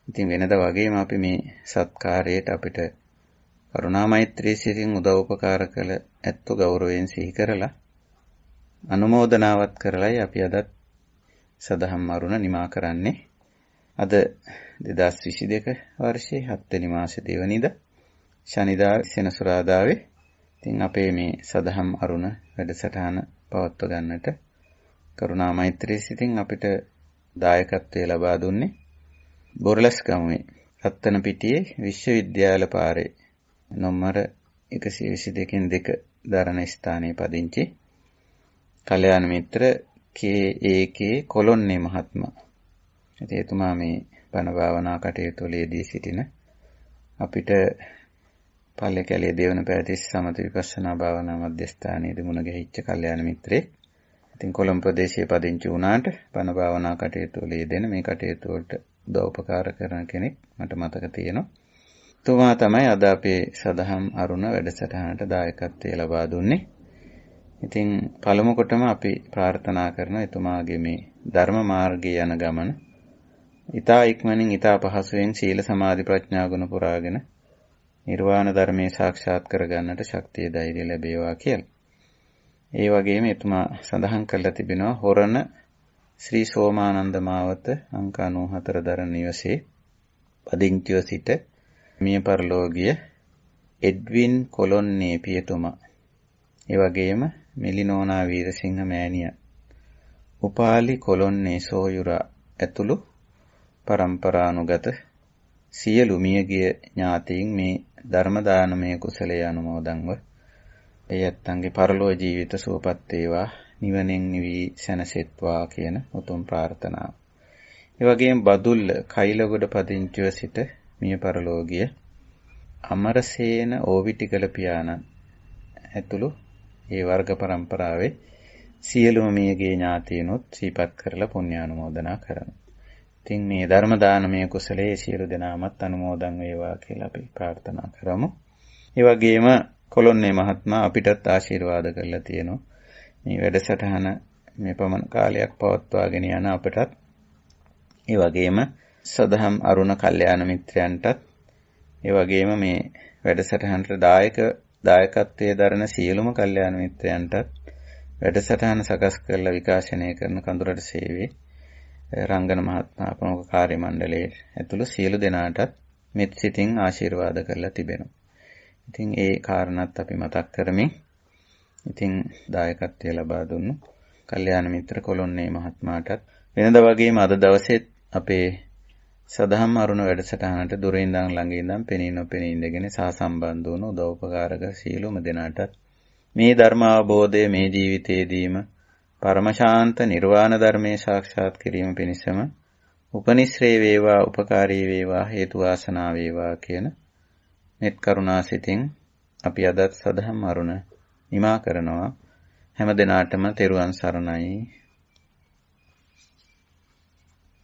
ඉතින් වෙනද වගේම අපි මේ සත්කාරයට අපිට කරුණා මෛත්‍රී සිතින් උදව් උපකාර කළ ඇත්තු ගෞරවයෙන් සිහි කරලා අනුමෝදනාවත් කරලයි අපි අදත් සදහම් අරුණ නිමා කරන්නේ. අද 2022 වර්ෂයේ 7 වෙනි මාසේ 2 වෙනිදා ශනිදා සෙනසුරාදාවේ ඉතින් අපේ මේ සදහම් අරුණ වැඩසටහන පවත්ව ගන්නට කරුණා මෛත්‍රී සිතින් අපිට දායකත්වයේ ලබා දුන්නේ බොරලස්ගමුවේ රත්නපිටියේ විශ්වවිද්‍යාල පාරේ නම්බර 122 දරණ ස්ථානයේ පදිංචි කල්‍යාණ මිත්‍ර KAK කොළොන්නේ මහත්මයා. ඉතින් එතුමා මේ බණ භාවනා කටයුතු වලදී සිටින අපිට පල්ලේ කැලේ දේවන පැවැති සමත විපස්සනා භාවනා මධ්‍යස්ථානයේදී මුණ ගැහිච්ච කල්‍යාණ මිත්‍රයෙක්. ඉතින් කොළඹ ප්‍රදේශයේ පදිංචි වුණාට බණ භාවනා කටයුතු වලදී මේ කටයුතු වලට උදව්පකාර කරන කෙනෙක් මට මතක තියෙනවා. එතුමා තමයි අද අපේ සදහම් අරුණ වැඩසටහනට දායකත්වයේ ලබා දුන්නේ. ඉතින් පළමු කොටම අපි ප්‍රාර්ථනා කරන එතුමාගේ මේ ධර්ම මාර්ගයේ යන ගමන ඊතා ඉක්මනින් ඊතා පහසුවෙන් සීල සමාධි ප්‍රඥා ගුණ පුරාගෙන නිර්වාණ ධර්මයේ සාක්ෂාත් කරගන්නට ශක්තිය ධෛර්යය ලැබේවා කියලා. ඒ වගේම එතුමා සඳහන් කරලා තිබෙනවා හොරණ ශ්‍රී සෝමානන්ද මාවත අංක 94 දරණ නිවසේ පදිංචිව සිට මිය පරලෝකීය එඩ්වින් කොලොන්නේ පියතුමා. ඒ වගේම මෙලිනෝනා වීරසිංහ මෑණිය උපාලි කොලොන්නේ සෝයුරා ඇතුළු පරම්පරානුගත සියලු මියගිය ඥාතීන් මේ ධර්ම දානමය කුසලයේ අනුමෝදන්ව එයත්න්ගේ පරලෝ ජීවිත සුවපත් වේවා නිවනෙන් නිවි සැනසෙත්වා කියන උතුම් ප්‍රාර්ථනාව. ඒ වගේම බදුල්ල කයිලගොඩ පදිංචිව සිට මිය පරලෝකීය අමරසේන ඕවිටිකල පියාණන් ඇතුළු ඒ වර්ග පරම්පරාවේ සියලුම මියගේ ඥාතීනුත් සිහිපත් කරලා පුණ්‍යානුමෝදනා කරනවා. ඉතින් මේ ධර්ම දානමය කුසලයේ සියලු දෙනාමත් අනුමෝදන් වේවා කියලා අපි ප්‍රාර්ථනා කරමු. ඒ වගේම කොළොන්නේ මහත්මයා අපිටත් ආශිර්වාද කරලා තියෙනවා. මේ වැඩසටහන මේ පමණ කාලයක් පවත්වාගෙන යන අපටත් ඒ වගේම සදහම් අරුණ කල්යාණ මිත්‍රයන්ටත් ඒ වගේම මේ වැඩසටහනට දායකත්වයේ දරන සියලුම කල්යාණ මිත්‍රයන්ටත් වැඩසටහන සකස් කරලා විකාශනය කරන කඳුරට සේවයේ රංගන මහත්මයා ප්‍රමුඛ කාර්ය මණ්ඩලයේ ඇතුළු සියලු දෙනාටත් මෙත් සිතින් ආශිර්වාද කරලා තිබෙනවා. ඉතින් ඒ කාරණාත් අපි මතක් කරමින් ඉතින් දායකත්වයේ ලබා දුන්නු කල්යාණ මිත්‍ර කොළොන්නේ මහත්මයාටත් වෙනද වගේම අද දවසේ අපේ සදහම් අරුණ වැඩසටහනට දුරින් ඉඳන් ළඟ ඉඳන් පෙනී නොපෙනී ඉඳගෙන සහසම්බන්ධ වුණු උදව්පකාරක සියලුම දෙනාටත් මේ ධර්ම අවබෝධය මේ ජීවිතයේදීම පරම ශාන්ත නිර්වාණ ධර්මයේ සාක්ෂාත් කිරීම පිණිසම උපනිශ්‍රේ වේවා උපකාරී වේවා හේතු වාසනා වේවා කියන net කරුණාසිතින් අපි අදත් සදහම් අරුණ නිමා කරනවා. හැම දිනාටම තෙරුවන් සරණයි.